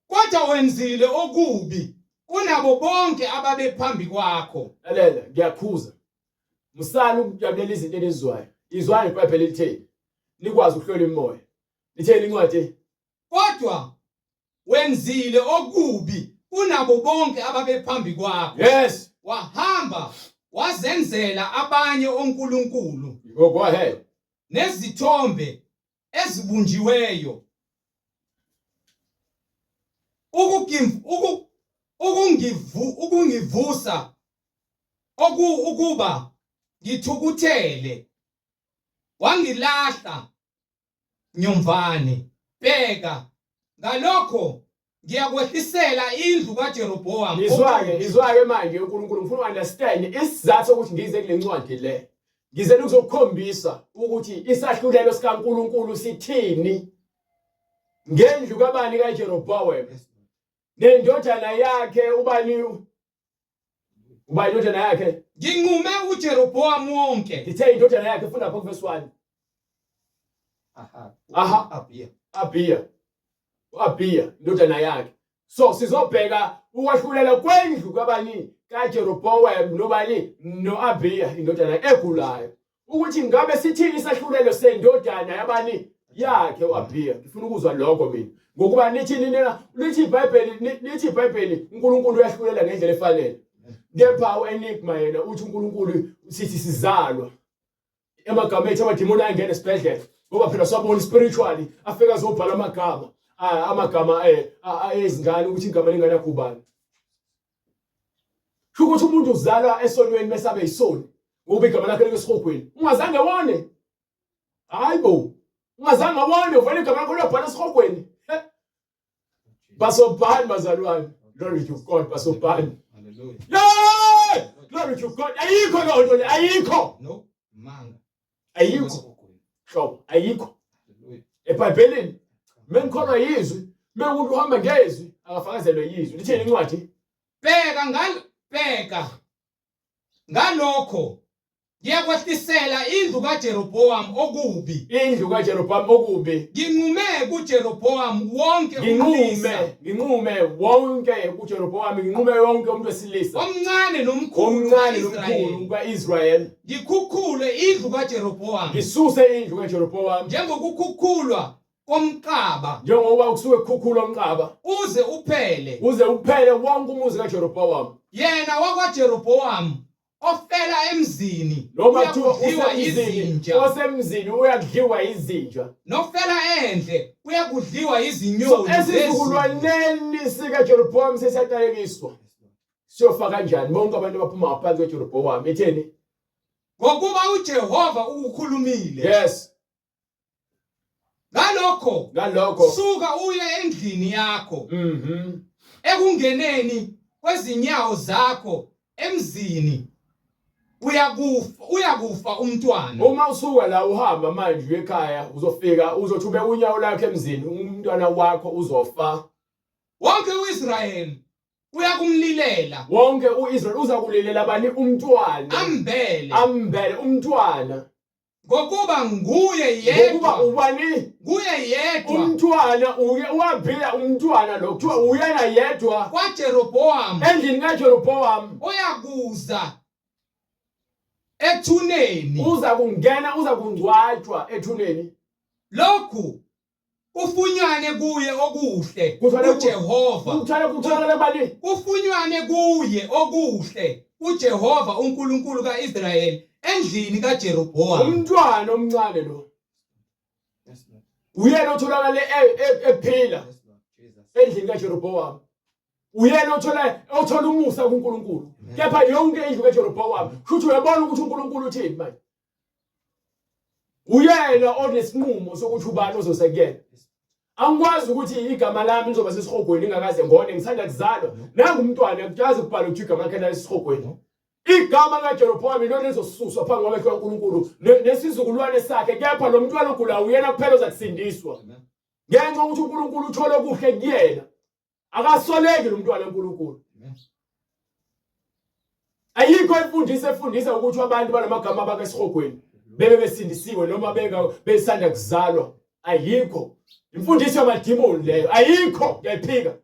Kodwa wenzile okubi kunabo bonke ababe phambi kwakho.
lalela ngiyakhuza musala ukujabulela izinto enizwayo izwayo iBhayibheli litheni nikwazi ukuhlola imimoya litheni incwadi
Kodwa wenzile okubi kunabo bonke ababe phambi kwakho.
yes
Wahamba wazenzela abanye onkulunkulu
go ahead
nezithombe ezibunjiweyo. Ukungivusa ukuba ngithukuthele. Wangilahla nyomvane. Bheka ngalokho ngiyakwehlisela indlu kaJerobhoamu.
izwake manje uNkulunkulu ngifuna uunderstand isizathu ukuthi ngize kule ncwadi le ngizele ukuzokukhombisa ukuthi isahlulelo sikaNkulunkulu sithini ngendlu kabani kaJerobhoamu
Yes, Lord.
nendodana yakhe ubani indodana yakhe
Nginqume uJerobhoamu wonke.
ngithe indodana yakhe funda pho verse 1 Aha.
Abiya.
Abiya indodana yakhe so sizobheka ukwahlulela kwendlu kabani kaJerobhoamu nobani noAbiya indodana egulayo ukuthi ngabe sithini isahlulelo sendodana yabani yakhe uAbiya ngifuna ukuzwa lokho mina ngokuba nithini nina lithi iBhayibheli uNkulunkulu uyahlulela ngendlela efanele kepha uEnigma yena uthi uNkulunkulu sithi sizalwa emagama ethu amadimoni ayengena esibhedlela ngoba phela swabona spiritually afika azobhala amagama ezingane ukuthi igama lingana kubani ukuthi umuntu uzalwa esonweni mesabe yisoni ngoba igama lakhe likesihogweni ungazange wone hayibo ungazange wone uvele igama lakho liyabhala esihogweni basobhani bazalwane glory to God basobhani
Hallelujah.
yeah glory to God ayikho lonto le ayikho
No manga.
ayikho hlobo ayikho
Hallelujah.
eBhayibhelini mengikholwa yizwi mengumuntu uhamba ngezwi akafakazelwe yizwi lithini incwadi
Bheka ngalokho ngiyakwehlisela indlu kaJerobhoamu okubi.
indlu kaJerobhoamu okubi
Nginqume kuJerobhoamu wonke
nginqume wonke kuJerobhoamu nginqume wonke umuntu wesilisa
omncane nomkhulu
omncane nomkhulu
kaIsrayeli.
kaIsrael
Ngikhukhule indlu kaJerobhoamu
ngisuse indlu kaJerobhoamu
njengokukhukhulwa komqaba
njengoba kusuke kukhukhulwa umqaba
uze uphele.
uze uphele wonke umuzi kaJerobhoamu
Yena wakwaJerobhoamu ofela emzini
noma kuthiwa
uyakudliwa
usemzini
izinja.
osemzini uyakudliwa izinja
Nofela endle uyakudliwa
so
izinyoni zezulu.
esizukulwaneni sikaJerobhoamu sesiyaqalekiswa
Yes, Lord.
siyofaka kanjani bonke abantu abaphuma ngaphansi kweJerobhoamu etheni
Ngokuba uJehova ukukhulumile.
yes
Ngalokho
suka
suka uye endlini yakho ekungeneni kwezinyawo zakho emzini uyakufa umntwana.
uma usuka la uhamba manje ekhaya uzofika uzothube unyawo lakhe emzini umntwana wakho uzofa
Wonke uIsrayeli uyakumlilela
wonke uIsrael uzakulilela abani umntwana ambele umntwana
ngokuba nguye
ngokuba
yedwa
ubani umntwana uAbiya umntwana lo kuthiwa uyena yedwa
kwaJerobhoamu
endlini kaJerobhoamu
oyakuza ethuneni.
uza kungcwatshwa ethuneni
Lokhu kufunyanwe kuye okuhle
Kuthwale
kuJehova.
kutholakala bani
Kufunyanwe kuye okuhle kuJehova uNkulunkulu kaIsrayeli endlini kaJerobhoamu.
umntwana omncane lo
Yes, Lord.
uyena otholakala ephila
Yes, Lord. Jesus.
endlini kaJerobhoamu uyena othola umusa kuNkulunkulu kepha yonke indlu kaJerobhoamu futhi uyabona ukuthi uNkulunkulu uthini manje Uyena onesinqumo sokuthi ubani ozosekuyena. Angikwazi ukuthi igama lami lizoba sesihogweni ngakaze ngone ngisanda kuzalwa. Nangu umntwana kujazi ukubhala ukuthi igama lakhe lasesihogweni. Igama kaJeroboam lona lizosuswa phambi kwamehlo kaNkulunkulu nesizukulwane sakhe kepha lo mntwana ogula uyena kuphela ozakusindiswa. Ngenxa ukuthi uNkulunkulu uthole okuhle kuyena. Akasoleki lo mntwana kaNkulunkulu. Ayikho imfundiso efundisa ukuthi abantu banamagama abake esihogweni bebe besindisiwe noma besanda kuzalwa. Ayikho. Imfundiso yamadimoni leyo. Ayikho. Ngiyaphika.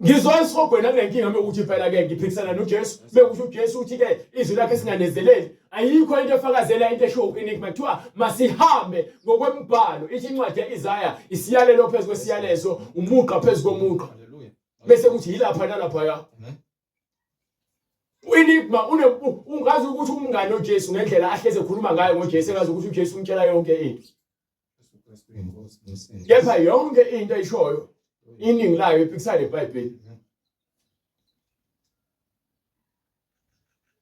Ngizwa esihogweni akunenkinga ukuthi phela ke ngiphikisana noJesu. Bekuthi uJesu uthi ke izwi lakhe singanezeleli. Ayikho into efakazela into esho uEnigma kuthiwa masihambe ngokwembhalo. Ithi incwadi yaIsaya isiyalelo phezulu kwesiyalezo, umuqa phezulu komuqa. Bese kuthi yilapha nalapha ya. uEnigma ungazi ukuthi umngane noJesu ngendlela ahleze ekhuluma ngayo ngoJesu engazi ukuthi uJesu umtshela yonke into. Kepha yonke into ayishoyo iningi layo ephikisana neBhayibheli.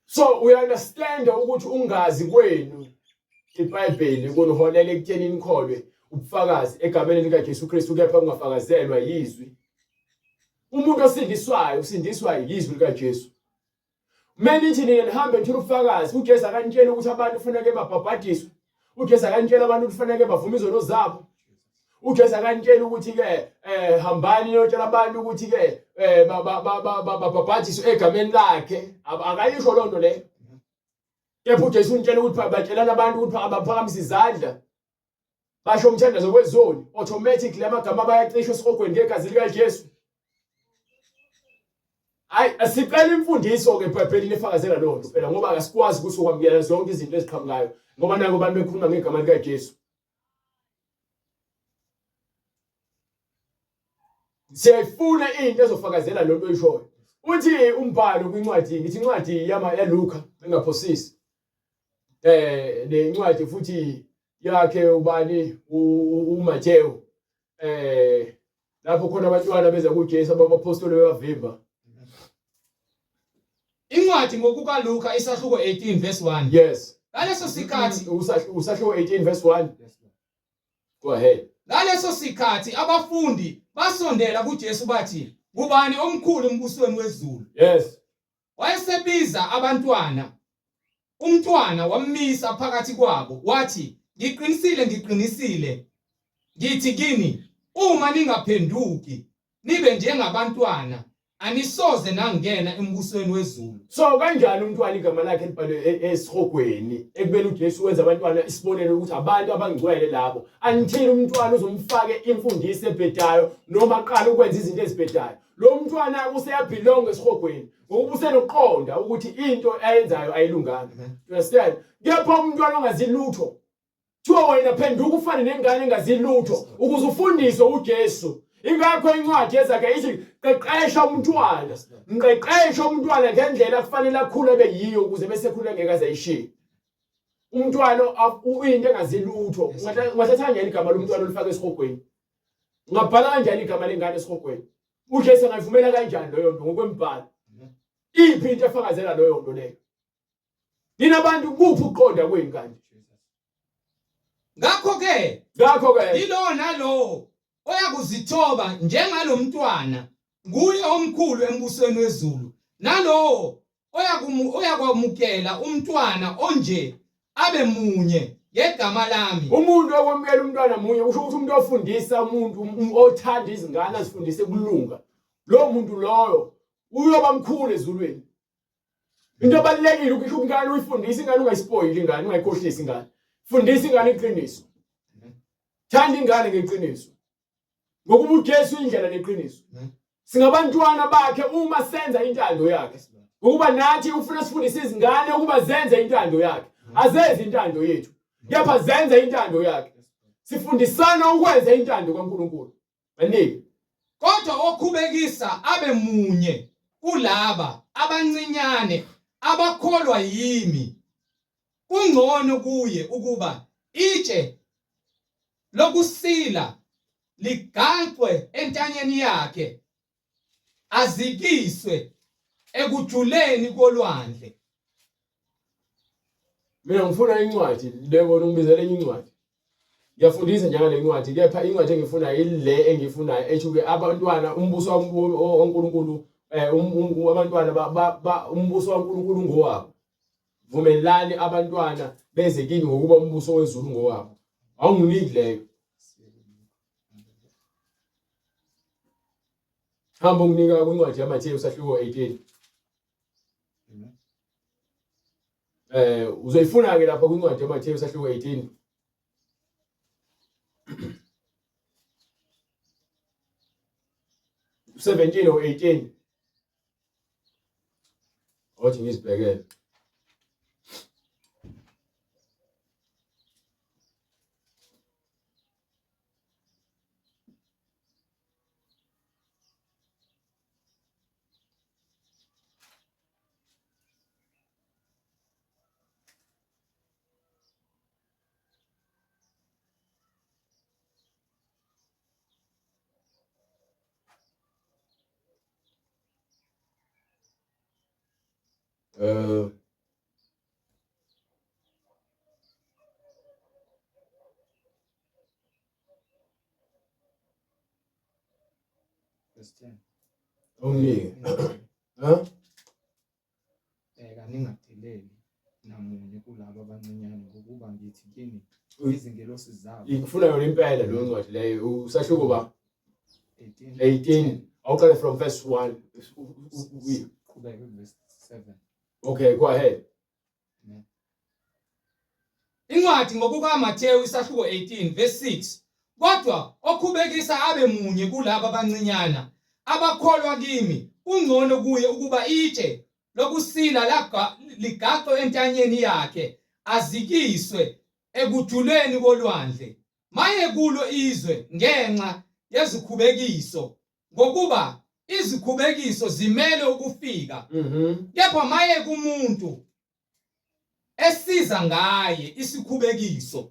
So we understand ukuthi ungazi kwenu iBhayibheli kuniholela ekutheni nikholwe ubufakazi egameni lika Jesu Kristu kepha ungafakazelwa yizwi. Umuntu osindiswayo usindiswa yizwi lika Jesu. Manje nithi nihambe nithula ubufakazi uJesu akanitshela ukuthi abantu kufanele babhabhadiswe. uJesu akanitshela abantu kufanele bavume izono zabo. uJesu akanitshela ukuthi ke hambani niyotshela abantu ukuthi ke babhabhadiswe egameni lakhe. Akayisho lo nto leyo. Kepha uJesu unitshela ukuthi batshelana abantu ukuthi abaphakamisa izandla. Basho umthandazo wezoni automatically amagama bayacishwa esihogweni ngegazi lika Jesu. Asiqala imfundiso ke eBhayibhelini efakazela lo nto phela ngoba akasikwazi ukuthi ukwamukela zonke izinto eziqhamukayo ngoba nako abantu bekhuluma ngegama lika Jesu. Siyayifuna into ezofakazela lo nto oyishoyo. Uthi umbhalo kwincwadi ngithi incwadi yaLuka engaphosisi. Nencwadi futhi yakhe ubani uMathewu. Lapho khona abantwana beza kuJesu abapostoli bebavimba.
Incwadi ngokukaLuka isahluko 18 verse 1.
Yes.
Ngaleso sikhathi
usahluko 18 verse 1. Go ahead.
Ngaleso sikhathi abafundi basondela kuJesu bathi, "Kubani omkhulu embusweni wezulu?"
Yes.
Wayesebiza abantwana. Umntwana wamisa phakathi kwabo wathi, "Ngiqinisile, ngithi kini, uma ningaphenduki nibe njengabantwana, anisoze nangena embusweni wezulu."
So kanjani umntwana igama lakhe libhalwe esihogweni ekubeni uJesu wenza abantwana isibonelo ukuthi abantu abangcwele labo. Until umntwana uzomfake imfundiso ebhedayo noma aqala ukwenza izinto ezibhedayo. Lo mntwana useyabelong esihogweni ngoba usenoqonda ukuthi into ayenzayo ayilunganga. You understand? Kepha umntwana ongazi lutho thiwa wena phenduka ufane nengane engazi lutho ukuze ufundiswe uJesu. Ingakho incwadi yezakhe ithi qeqesha umntwana. Ngiqeqesha umntwana ngendlela kufanele akhule beyiyo ukuze bese khule ngeke azayishiya. Umntwana uyinto engazi lutho. Ngathatha njani igama lomntwana olifaka esihogweni? Ngabhala kanjani igama lengane esihogweni? uJesu angayivumela kanjani leyo nto ngokwembhalo? Iphi into efakazela leyo nto leyo? Ninabantu kuphi uqonda kwengane?
Ngakho ke yilo nalo oyakuzithoba njengalo mntwana nguye omkhulu embusweni wezulu. Nalo oyakwamukela umntwana onje abe munye ngegama lami.
Umuntu okwamukela umntwana munye usho ukuthi umuntu ofundisa umuntu othanda izingane azifundise kulunga. Lo muntu loyo uyoba mkhulu ezulwini. Into abalekile ukuthi umngane uyifundise ingane ungayispoil ingane ungayikhohlisi ingane. Fundisa ingane iqiniso. Thanda ingane ngeqiniso. Ngokuba uJesu indlela neqiniso. Singabantwana bakhe uma senza intando yakhe. Ngokuba nathi ufuna sifundise izingane ukuba zenze intando yakhe. Azenze intando yethu. Kepha zenze intando yakhe. Sifundisana ukwenza intando kaNkulunkulu. Manike.
Kodwa okhubekisa abe munye kulaba abancinyane abakholwa yimi. Kungcono kuye ukuba itshe lokusila liganqwe entanyeni yakhe azikiswe ekujuleni kolwandle.
Mina ngifuna incwadi lebona ngibizele enye incwadi. Ngiyafundisa njengale incwadi kepha incwadi engifuna ile engiyifunayo ethi ke abantwana umbuso kaNkulunkulu abantwana umbuso kaNkulunkulu ngowabo. Vumelani abantwana beze kimi ngokuba umbuso wezulu ngowabo. Awunginiki leyo. Hamba unginika kwincwadi yaMathewu sahluko 18. Uzoyifuna ke lapha kwincwadi yaMathewu sahluko 18. U17 or 18. Othi ngizibhekele.
Verse 10.
Unginike.
Bheka ningadeleli namunye kulabo abancinyane ngokuba ngithi kini izingelosi zabo.
Ngifuna yona impela lo ncwadi leyo usahluko ba
18.
18. Awuqale from verse 1.
Qhubeka verse 7.
Okay, go ahead.
Incwadi ngokukaMathewu isahluko 18 verse 6. Kodwa okhubekisa abe munye kulabo abancinyana abakholwa kimi ungcono kuye ukuba itshe lokusila ligaqwe entanyeni yakhe azikiswe ekujuleni kolwandle maye kulo izwe ngenxa yezikhubekiso ngokuba izikhubekiso zimele ukufika kepha maye kumuntu esiza ngaye isikhubekiso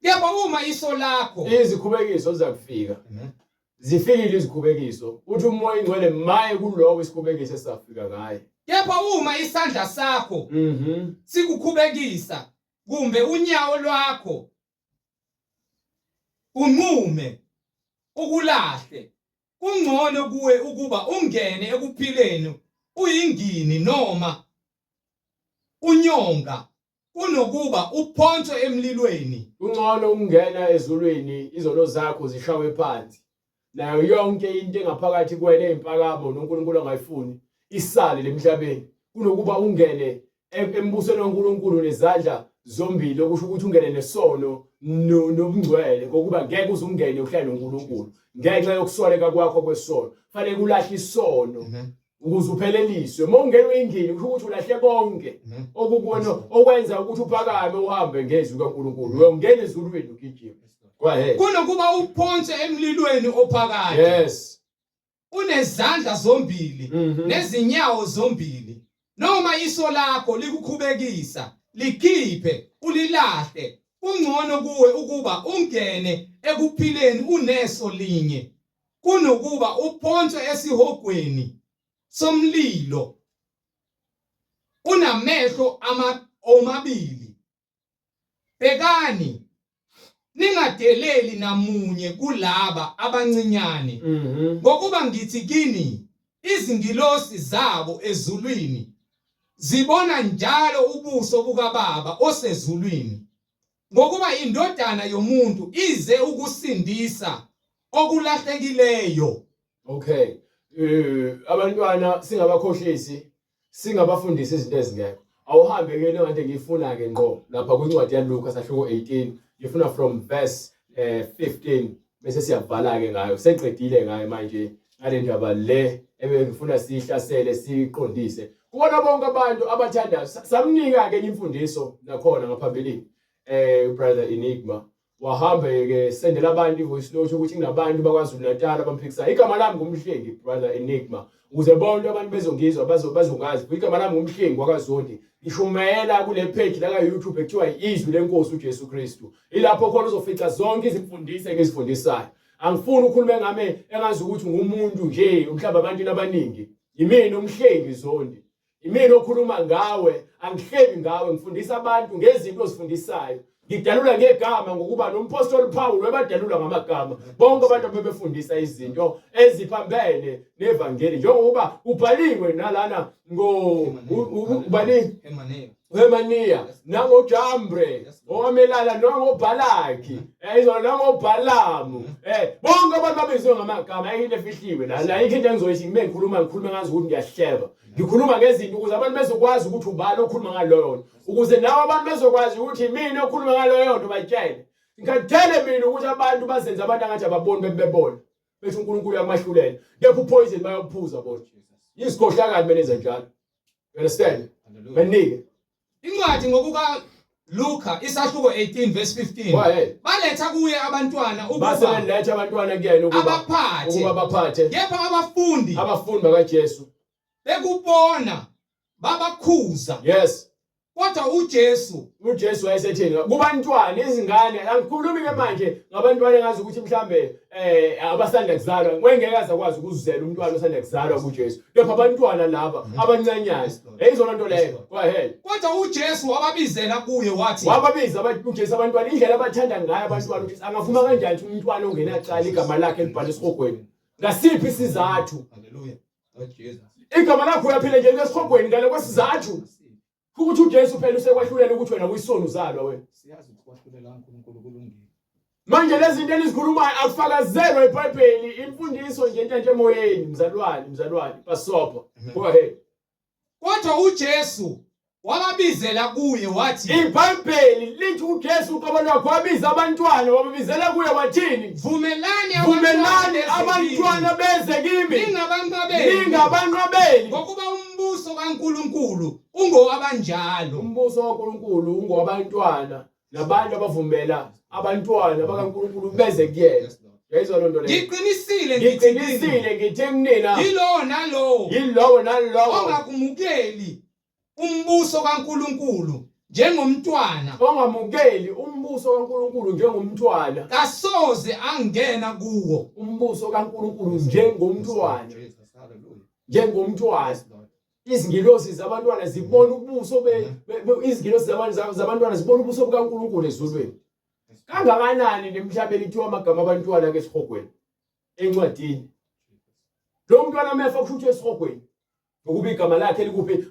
kepha uma iso lakho
izikhubekiso zizakufika zifikile izikhubekiso uthi umoya ingcwele maye kulowo isikhubekiso esafika ngaye
kepha uma isandla sakho sikukhubekisa kumbe unyawo lwakho unqume ukulahle kungcono kuwe ukuba ungene ekuphileni uyingini noma unyonga kunokuba uphonswe emlilweni.
Kungcono ukungena ezulwini izono zakho zishawe phansi nayo yonke into engaphakathi kwena ezimpakamo noNkulunkulu angayifuni isale lemhlabeni kunokuba ungene embusweni kaNkulunkulu nezandla zombili okusho ukuthi ungene nesono nobungcwele ngokuba ngeke uzungene uhlale noNkulunkulu ngenxa yokusoleka kwakho kwesono fanele ulahle isono ukuze upheleliswe mongena ingini kusho ukuthi ulahle konke okukona okwenza ukuthi uphakame uhambe ngezwi kaNkulunkulu uyongena ezulwini ugijima
kunokuba uphonswe emlilweni ophakathi.
Yes.
Unezandla zombili nezinyawo zombili noma iso lakho likukhubekisa likhiphe ulilahle kungcono kuwe ukuba ungene ekuphileni uneso linye kunokuba uphonswe esihogweni somlilo unamehlo omabili. Bhekani ningadeleli namunye kulaba abancinyane ngokuba ngithi kini izingilosi zabo ezulwini zibona njalo ubuso bukaBaba osezulwini ngokuba indodana yomuntu ize ukusindisa okulahlekileyo.
Okay. Abantwana singabakhohlisi singabafundisa izinto ezingekho awuhambe ke ngathi ngifuna ke ngqo lapha kwincwadi yaLuka sahluko 18 ngifuna from verse 15 bese siyavala ke ngayo seqedile ngayo manje ngale ndaba le ebengifuna sihlasele siqondise kubona bonke abantu abathanda samnika ke imfundiso nakhona ngaphambili brother Enigma wahambe ke sendela abantu ivoice note ukuthi kunabantu bakwaZulu Natal abamphikisa igama lami ngumhlengi brother Enigma ukuze bonke abantu bezongizwa bazongazi igama lami ngumhlengi wakwaZondi ngishumela kule page la YouTube ekuthiwa izwi lenkosi uJesu Kristu ilapho khona uzofica zonke izimfundiso engizifundisayo angifuni ukukhuluma ngame engazi ukuthi ngumuntu nje umhlaba abantu abaningi yimina umhlengi Zondi Imina okhuluma ngawe, angihlebi ngawe, ngifundisa abantu ngezinto ozifundisayo. Ngidalula ngegama ngokuba nompostoli Paul webadalula ngamagama. Bonke abantu abebefundisa izinto eziphambene nevangeli. Njengoba ubhaliwe nalana ubani Hemania, nango Jambre, owamelala nangobhalaki, nangobhalamu. Bonke abantu babizwe ngamagama ayinto efihliwe la ayikho into engizoyithi ngikhuluma ngazi ukuthi ngiyahleba. Ngikhuluma ngezinto ukuze abantu bezokwazi ukuthi ubani okhuluma ngaloyo nto. Ukuze nawe abantu bezokwazi ukuthi mina okhuluma ngaloyo nto batshele. Ngikathele mina ukuthi abantu bazenza abantu angathi ababoni bebona. Bethi uNkulunkulu uyamahlulela. Kepha upoison bayophuza bona. Yisikhohlakala benza njalo. You understand? Benike.
Incwadi ngokuka Luka isahluko 18 verse 15. Baletha kuye abantwana ukuba
baseletha abantwana kuyena ukuba baphathe.
Kepha abafundi
bakaJesu
bekubona babakhuza.
Yes.
Kodwa uJesu
wayesetheni kubantwana izingane angikhulumi ke manje ngabantwana engazi ukuthi mhlambe abasanda kuzalwa ngeke azakwazi ukuzuzela umntwana osanda kuzalwa kuJesu. Kepha abantwana laba abancanyana eyizona nto leyo. Go ahead.
Kodwa uJesu wababizela kuye wathi
wababiza uJesu abantwana indlela abathanda ngayo abantwana ukuthi angavuma kanjani ukuthi umntwana ongena aqala igama lakhe libhalwe esihogweni. Ngasiphi isizathu?
Hallelujah. Lord Jesus.
Igama lakho uyaphila nje esihogweni ngale kwesizathu. Ukuthi uJesu phela usekwahlulela ukuthi wena uyisona uzalwa wena.
Siyazi ukuthi kwahlulela uNkulunkulu kulungile.
Manje lezi zinto ezikhulumayo akufakazelwe eBhayibhelini imfundiso nje into emoyeni mzalwane basopa. Go ahead.
Kodwa uJesu wababizela kuye wathi
iBhayibheli lithi uJesu uqobo lwakhe wabiza abantwana wababizela kuye wathini?
Vumelani
abantwana beze kimi.
Ningabanqabeli ngokuba umbuso kaNkulunkulu ungowabanjalo.
Umbuso kaNkulunkulu ungowabantwana nabantu abavumela abantwana bakaNkulunkulu beze kuyena. Yayizwa lonto leyo.
Ngiqinisile
ngithi kunina
yilowo nalowo ongakumukeli umbuso kaNkulunkulu njengomntwana.
Ongamukeli umbuso kaNkulunkulu njengomntwana
kasoze angena kuwo.
Umbuso kaNkulunkulu njengomntwana. Izingilosi zabantwana zibona ubuso izingilosi zabantwana zibona ubuso bukaNkulunkulu ezulwini. Kangakanani nemhlabeni ithiwa amagama abantwana ke esihogweni encwadini. Lo mntwana mefa kushuthwe esihogweni. Ukuba igama lakhe likuphi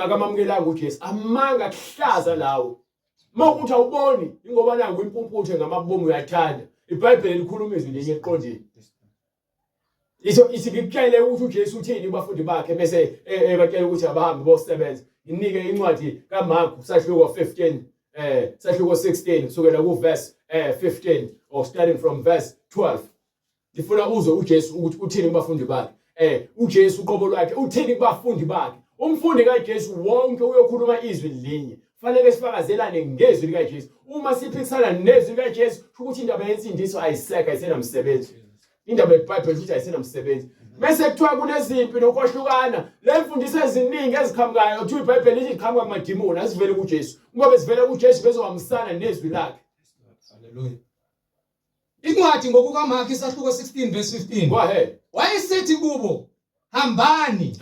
akamamkelanga uJesu. Amanga kuhlaza lawo. Mawukuthi awuboni ingoba nangu impumputhe ngamabomu uyathanda. iBhayibheli likhuluma izwi linye eqondile. Isikutshele ukuthi uJesu uthini kubafundi bakhe bese batshela ukuthi abahambe bosebenza. Inike incwadi kaMark sahluko 15 sahluko 16 kusukela kuverse 15 or starting from verse 12. Ngifuna uzwe uJesu ukuthi uthini kubafundi bakhe. uJesu uqobo lwakhe uthini kubafundi bakhe. Umfundi kaJesu wonke uyokhuluma izwi linye. Fanele sifakazelane ngezwi likaJesu. Uma siphikisana nezwi likaJesu ukuthi indaba yensindiso ayisekho ayisenamsebenzi. Indaba yeBhayibheli ukuthi ayisenamsebenzi. Bese kuthiwa kunezimpi nokwahlukana. Le mfundiso eziningi ezikhamukayo kuthiwa iBhayibheli lithi iqhamuka kumadimoni azivele kuJesu. Ngoba bezivela kuJesu bezohambisana nezwi lakhe.
Hallelujah. Incwadi ngokukaMark isahluko 16 verse 15.
Go ahead.
Wayesethi kubo, hambani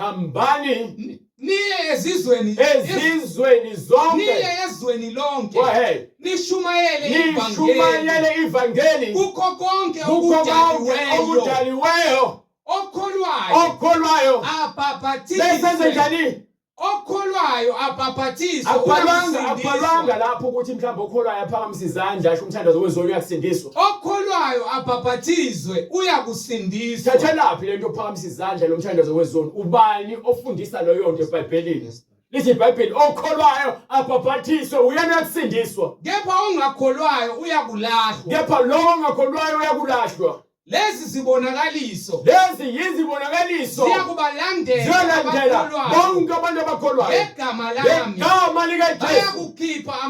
niye ezizweni
zonke.
Niye ezweni lonke.
Go ahead.
Nishumayele
ivangeli
kukho konke
okudaliweyo. Okholwayo
abhaphathizwe. Okholwayo abhaphathizwe.
Akholwanga lapho ukuthi mhlawumbe okholwayo aphakamisa izandla asho umthandazo wezolo uyakusindiswa.
Okholwayo abhaphathizwe uyakusindiswa.
Thatha laphi lento ophakamisa izandla lo mthandazo wezolo? Ubani ofundisa leyo nto eBhayibhelini? Lithi iBhayibheli okholwayo abhaphathizwe uyena uyakusindiswa.
Kepha ongakholwayo uyakulahlwa.
Kepha lo ongakholwayo uyakulahlwa.
Lezi yizibonakaliso
ziyakubalandela bonke abantu abakholwayo
ngegama lami. Bayakukhipha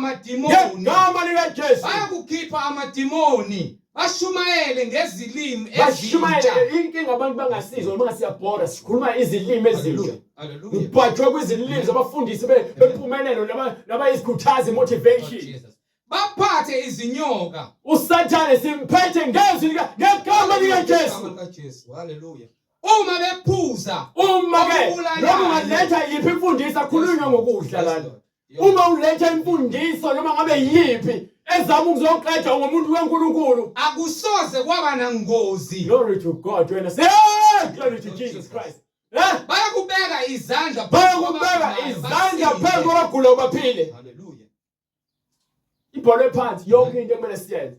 amadimoni. Bashumayele ngezilimi ezintsha.
Inkinga abantu bangasizwa noma siyabhora sikhuluma izilimi ezintsha.
Hallelujah.
Ubhajwe kwizilimi zabafundisi bempumelelo nabayizikhuthazi motivation.
Baphathe izinyoka.
uSathane simphethe ngezwi ngegama likaJesu.
Hallelujah. uma bephuza
Uma ke
okubulalayo.
noma ungaletha yiphi imfundiso akhulunywe ngokudla
Yes,
lana.
Lord. Yes.
Uma uletha imfundiso noma ngabe yiphi ezama ukuzoqeda ngomuntu weNkulunkulu.
akusoze kwaba nangozi.
Glory to God. Wena say glory to Jesus Christ.
Bayakubeka izandla
Bayakubeka izandla phezu kwabagula baphile.
Hallelujah.
Ibhole phansi yonke into ekumele siyenze.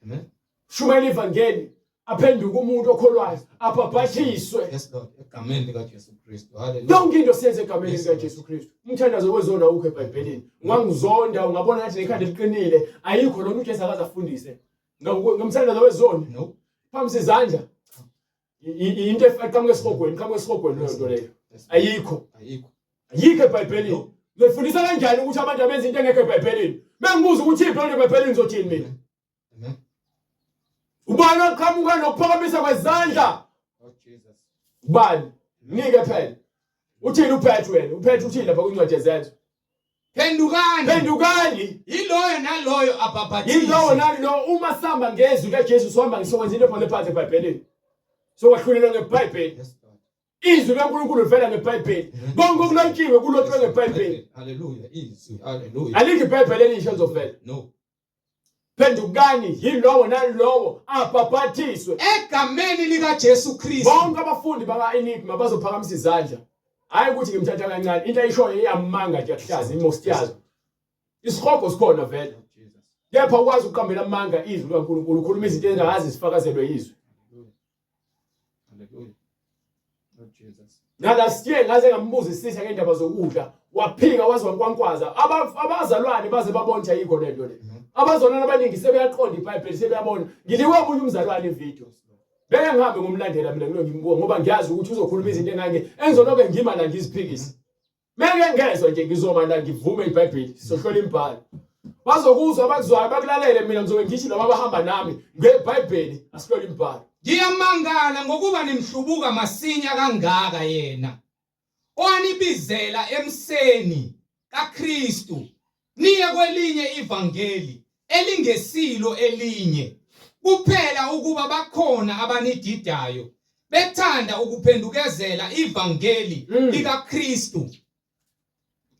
Amen.
Shumela ivangeli aphenduke umuntu okholwayo abhabhathiswe.
Yes, Lord. Egameni likaJesu Kristu. Hallelujah.
Yonke into siyenze egameni
Yes,
likaJesu Kristu. Umthandazo wezona ukho eBhayibhelini. Ungangizonda ungabona ngathi nekhanda liqinile ayikho lona uJesu akazafundise. Ngomthandazo wezona
No.
phambi izandla. Into eqhamuka esihogweni, qhamuka esihogweni leyo nto leyo. Ayikho.
Ayikho.
Ayikho eBhayibhelini. Ngifundisa kanjani ukuthi abantu abenza into engekho eBhayibhelini? Mengibuza ukuthi iphi lento eBhayibhelini ngizothini mina?
Amen.
Ubani oqhamuka nokuphakamisa kwezandla?
Oh Jesus.
Ubani? Nike phela. Uthini uphethe wena? Uphethe uthini lapha kwincwadi yezenzo?
Phendukani.
Phendukani.
Yiloyo naloyo abhabhathise.
Yilowo nalo uma sihamba ngezwi kaJesu sihamba ngisokwenza into ebhale phansi eBhayibhelini. Sokwahlulela ngeBhayibheli.
Yes, Lord.
Izwi kaNkulunkulu livela ngeBhayibheli. Konke okulotshiwe kulotshwe ngeBhayibheli.
Hallelujah. Izwi. Hallelujah.
Alikho iBhayibheli elisha elizovela.
No.
Phendukani yilowo nalowo abhabhathiswe.
Egameni likaJesu Kristu.
Bonke abafundi baka-Enigma bazophakamisa izandla. Hayi ukuthi ngimthatha kancane. Into ayishoyo iyamanga nje akuhlazi imostiyazo. Isihogo sikhona vele.
Oh Jesus.
Kepha ukwazi ukuqambela amanga izwi kaNkulunkulu ukhuluma izinto ezingazi zifakazelwe izwi.
Hallelujah. Oh Jesus.
Nala siye ngaze ngambuza isisa ngendaba zokudla. Waphika wazi wankwankwaza. Abazalwane baze babonja yikho lento le. Abazalwane abaningi sebeyaqonda iBhayibheli sebeyabona. Ngiliwe omunye umzalwane ivideo. Beke ngihambe ngomlandela mina kulo ngimbuka ngoba ngiyazi ukuthi uzokhuluma izinto engake engizonoke ngima la ngiziphikise. Meke ngezwe nje ngizoma la ngivume iBhayibheli sizohlola imbhalo. Bazokuzwa abakuzwayo bakulalele mina ngizobe ngithi laba abahamba nami ngeBhayibheli asihlola imbhalo.
Ngiyamangala ngokuba nimhlubuka masinya kangaka yena. Owanibizela emseni kaKristu. Niye kwelinye ivangeli elingesilo elinye. Kuphela ukuba bakhona abanididayo bethanda ukuphendukezela ivangeli likaKristu.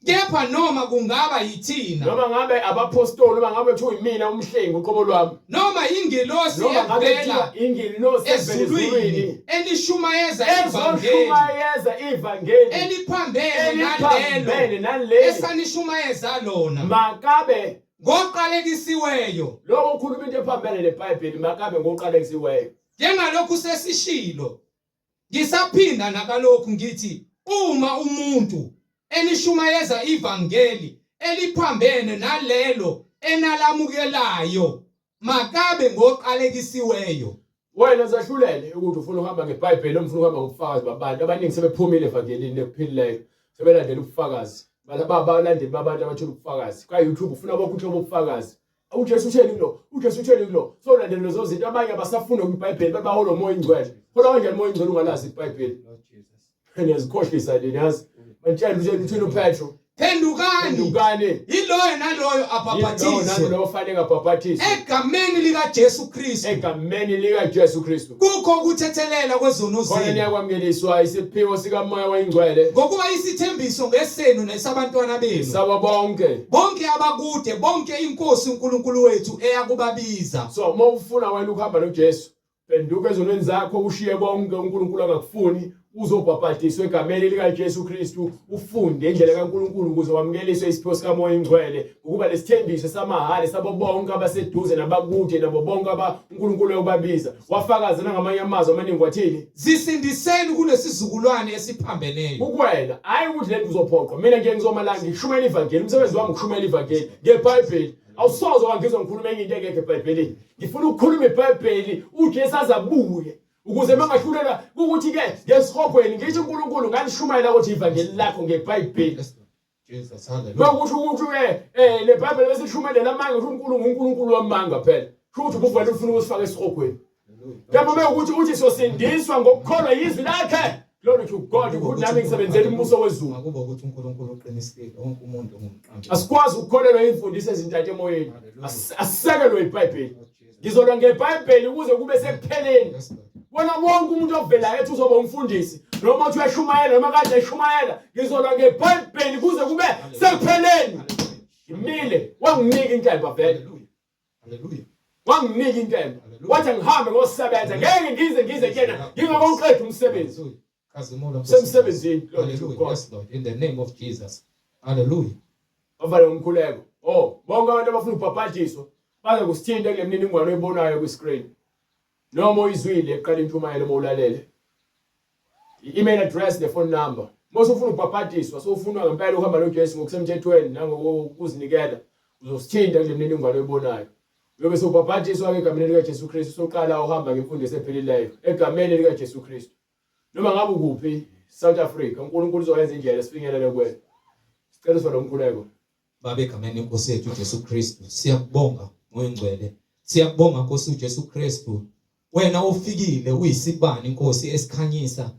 Kepha noma kungaba yithina
Noma ngabe abapostoli noma ngabe kuthiwa yimina umhlengi uqobo lwami.
noma ingelosi
Noma ngabe
evela
kuthiwa ingilosi
ezulwini elishumayeza ivangeli
ezoshumayeza ivangeli
eliphambene
eliphambene
nalelo
naleli
esanishumayeza lona
makabe
ngoqalekisiweyo
lokho ukhuluma into ephambene neBhayibheli makabe ngoqalekisiweyo.
njengalokhu sesishilo. Ngisaphinda nakalokhu ngithi uma umuntu enishumayeza ivangeli eliphambene nalelo enalamukelayo makabe ngoqalekisiweyo.
Wena zahlulele ukuthi ufuna ukuhamba ngeBhayibheli noma ufuna ukuhamba ngobufakazi babantu abaningi sebephumile evangelini ekuphilileyo sebelandela ubufakazi balandeli babantu abathola ubufakazi ka YouTube ufuna bokuthi ubufakazi uJesu utheni kulo uJesu utheni kulo so landela lezo zinto abanye abasafunda kwiBhayibheli babaholo umoya ingcwele kodwa kanjani umoya ingcwele ungalazi iBhayibheli
Lord Jesus.
ngiyazikhohlisa leni yazi manje utheni uPetro
Phendukani yiloyo naloyo abhabhathise
lo fanele abhabhathise
egameni likaJesu Kristu.
egameni likaJesu Kristu.
Kukho ukuthethelela kwezono
Khona
zenu
niyakwamukeliswa isiphiwo sikamoya oyingcwele
ngokuba isithembiso ngesenu nesabantwana benu
sabo bonke.
bonke abakude bonke inkosi uNkulunkulu wethu eyakubabiza.
So uma ufuna wena ukuhamba noJesu phenduka ezonweni zakho ushiye konke uNkulunkulu angakufuni uzobhabhatiswa egameni likaJesu Kristu ufunde indlela kaNkulunkulu ukuze wamukeliswe isiphiwo sikamoya ingcwele ukuba lesithembiso samahhala sabo bonke abaseduze nabakude nabo bonke uNkulunkulu eyobabiza wafakaza ngamanye amazwi amaningi wathini
Zisindiseni kulesizukulwane esiphambeneyo.
ukwena hayi ukuthi lento uzophoqwa mina ngiyengizoma la ngishumela ivangeli umsebenzi wami ukushumela ivangeli ngeBhayibheli awusoze wangizwa ngikhuluma enye into engekho eBhayibhelini ngifuna ukukhuluma iBhayibheli uJesu azabuye ukuze mangahlulela ukuthi ke ngesihogweni ngithi uNkulunkulu nganishumayela ukuthi ivangeli lakho ngeBhayibheli
Jesus, hallelujah.
bakusho ukuthi le Bible lesishumayela amanga ukuthi uNkulunkulu wamanga phela ukuthi ubuvela ufuna ukusifaka esihogweni kepha mekuthi uthi sosindiswa ngokukholwa yizwi lakhe glory to God ukuthi nami ngisebenzele umbuso wezulu
Akuba ukuthi uNkulunkulu uqinisile wonke umuntu ongumqambi.
asikwazi ukukholelwa imfundiso ezintathu emoyeni asisekelwe iBhayibheli ngizolwa ngeBhayibheli ukuze kube sekupheleni Wona wonke umuntu ovela ethi uzoba umfundisi noma uthi uyashumayela noma kade eshumayela ngizolwa ngeBhayibheli kuze kube sekupheleni. Ngimile wanginika inkemba vele.
Hallelujah.
Wanginika inkemba. Wathi ngihambe ngosebenza ngeke ngize kuyena ngingakonqeda umsebenzi.
Khazimula
Semsebenzini.
Hallelujah. Yes, Lord. In the name of Jesus. Hallelujah.
Bavale umkhuleko. Oh, bonke abantu abafuna ukubhabhadiswa baze kusithinta kule mniningwane oyibonayo ku-screen. Noma uyizwile eqala intshumayelo mawulalele. I-email address, the phone number. Mose ufuna ukubhabhadiswa, so ufuna ngempela ukuhamba noJesu ngokusemthethweni nangokuzinikela, uzosithinta kule mniningwane oyibonayo. Uyobe sobhabhadiswa egameni likaJesu Kristu, soqala uhamba ngemfundiso ephilileyo egameni likaJesu Kristu. Noma ngabe ukuphi South Africa, uNkulunkulu uzoyenza indlela sifinyelele kuwena. Sicela sifana umkhuleko.
Baba egameni lenkosi yethu uJesu Kristu, siyakubonga ngoyingcwele. Siyakubonga Nkosi uJesu Kristu. Wena ofikile uyisibani Nkosi esikhanyisa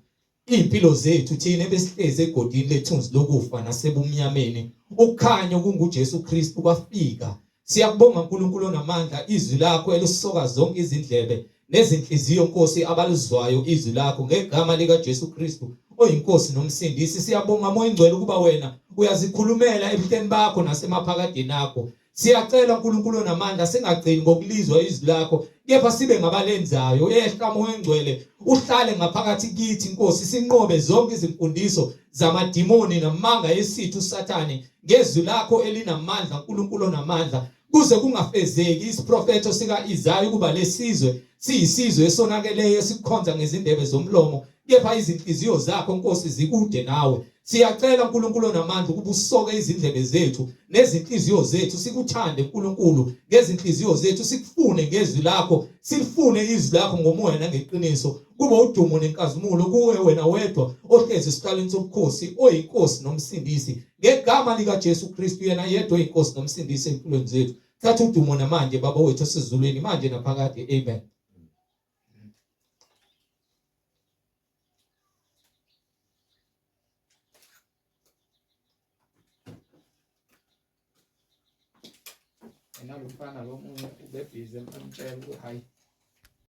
impilo zethu thina ebesihleze egodini lethunzi lokufa nasebumnyameni. Ukukhanya kunguJesu Kristu kwafika. Siyakubonga uNkulunkulu onamandla, izwi lakho elisoka zonke izindlebe nezinhliziyo Nkosi abaluzwayo izwi lakho ngegama lika Jesu Kristu oyinkosi nomsindisi. Siyabonga moya ingcwele ukuba wena uyazikhulumela ebuhleni bakho nasemaphakadeni akho. Siyacela uNkulunkulu onamandla singagcini ngokulizwa izwi lakho, kepha sibe ngabalenzayo. Ehla moya ingcwele uhlale ngaphakathi kithi Nkosi, sinqobe zonke izimfundiso zamadimoni namanga yesithu uSathane ngezwi lakho elinamandla uNkulunkulu onamandla, kuze kungafezeki isiprofeto sika Isaya ukuba lesizwe siyisizwe esonakeleyo esikhonza ngezindebe zomlomo, kepha izinhliziyo zakho Nkosi zikude nawe. Siyacela uNkulunkulu onamandla ukuba usoke izindlebe zethu nezinhliziyo zethu, sikuthande uNkulunkulu ngezinhliziyo zethu, sikufune ngezwi lakho, silifune izwi lakho ngomoya nangeqiniso. Kuba udumo nenkazimulo kuwe wena wedwa ohlezi esiqaleni sobukhosi, oyinkosi nomsindisi, ngegama lika Jesu Kristu yena yedwa oyinkosi nomsindisi empilweni zethu. Thatha udumo namanje Baba wethu esizulwini manje naphakade. Amen.
Enalufana lo munye ubebhizi emtshela ukuthi hayi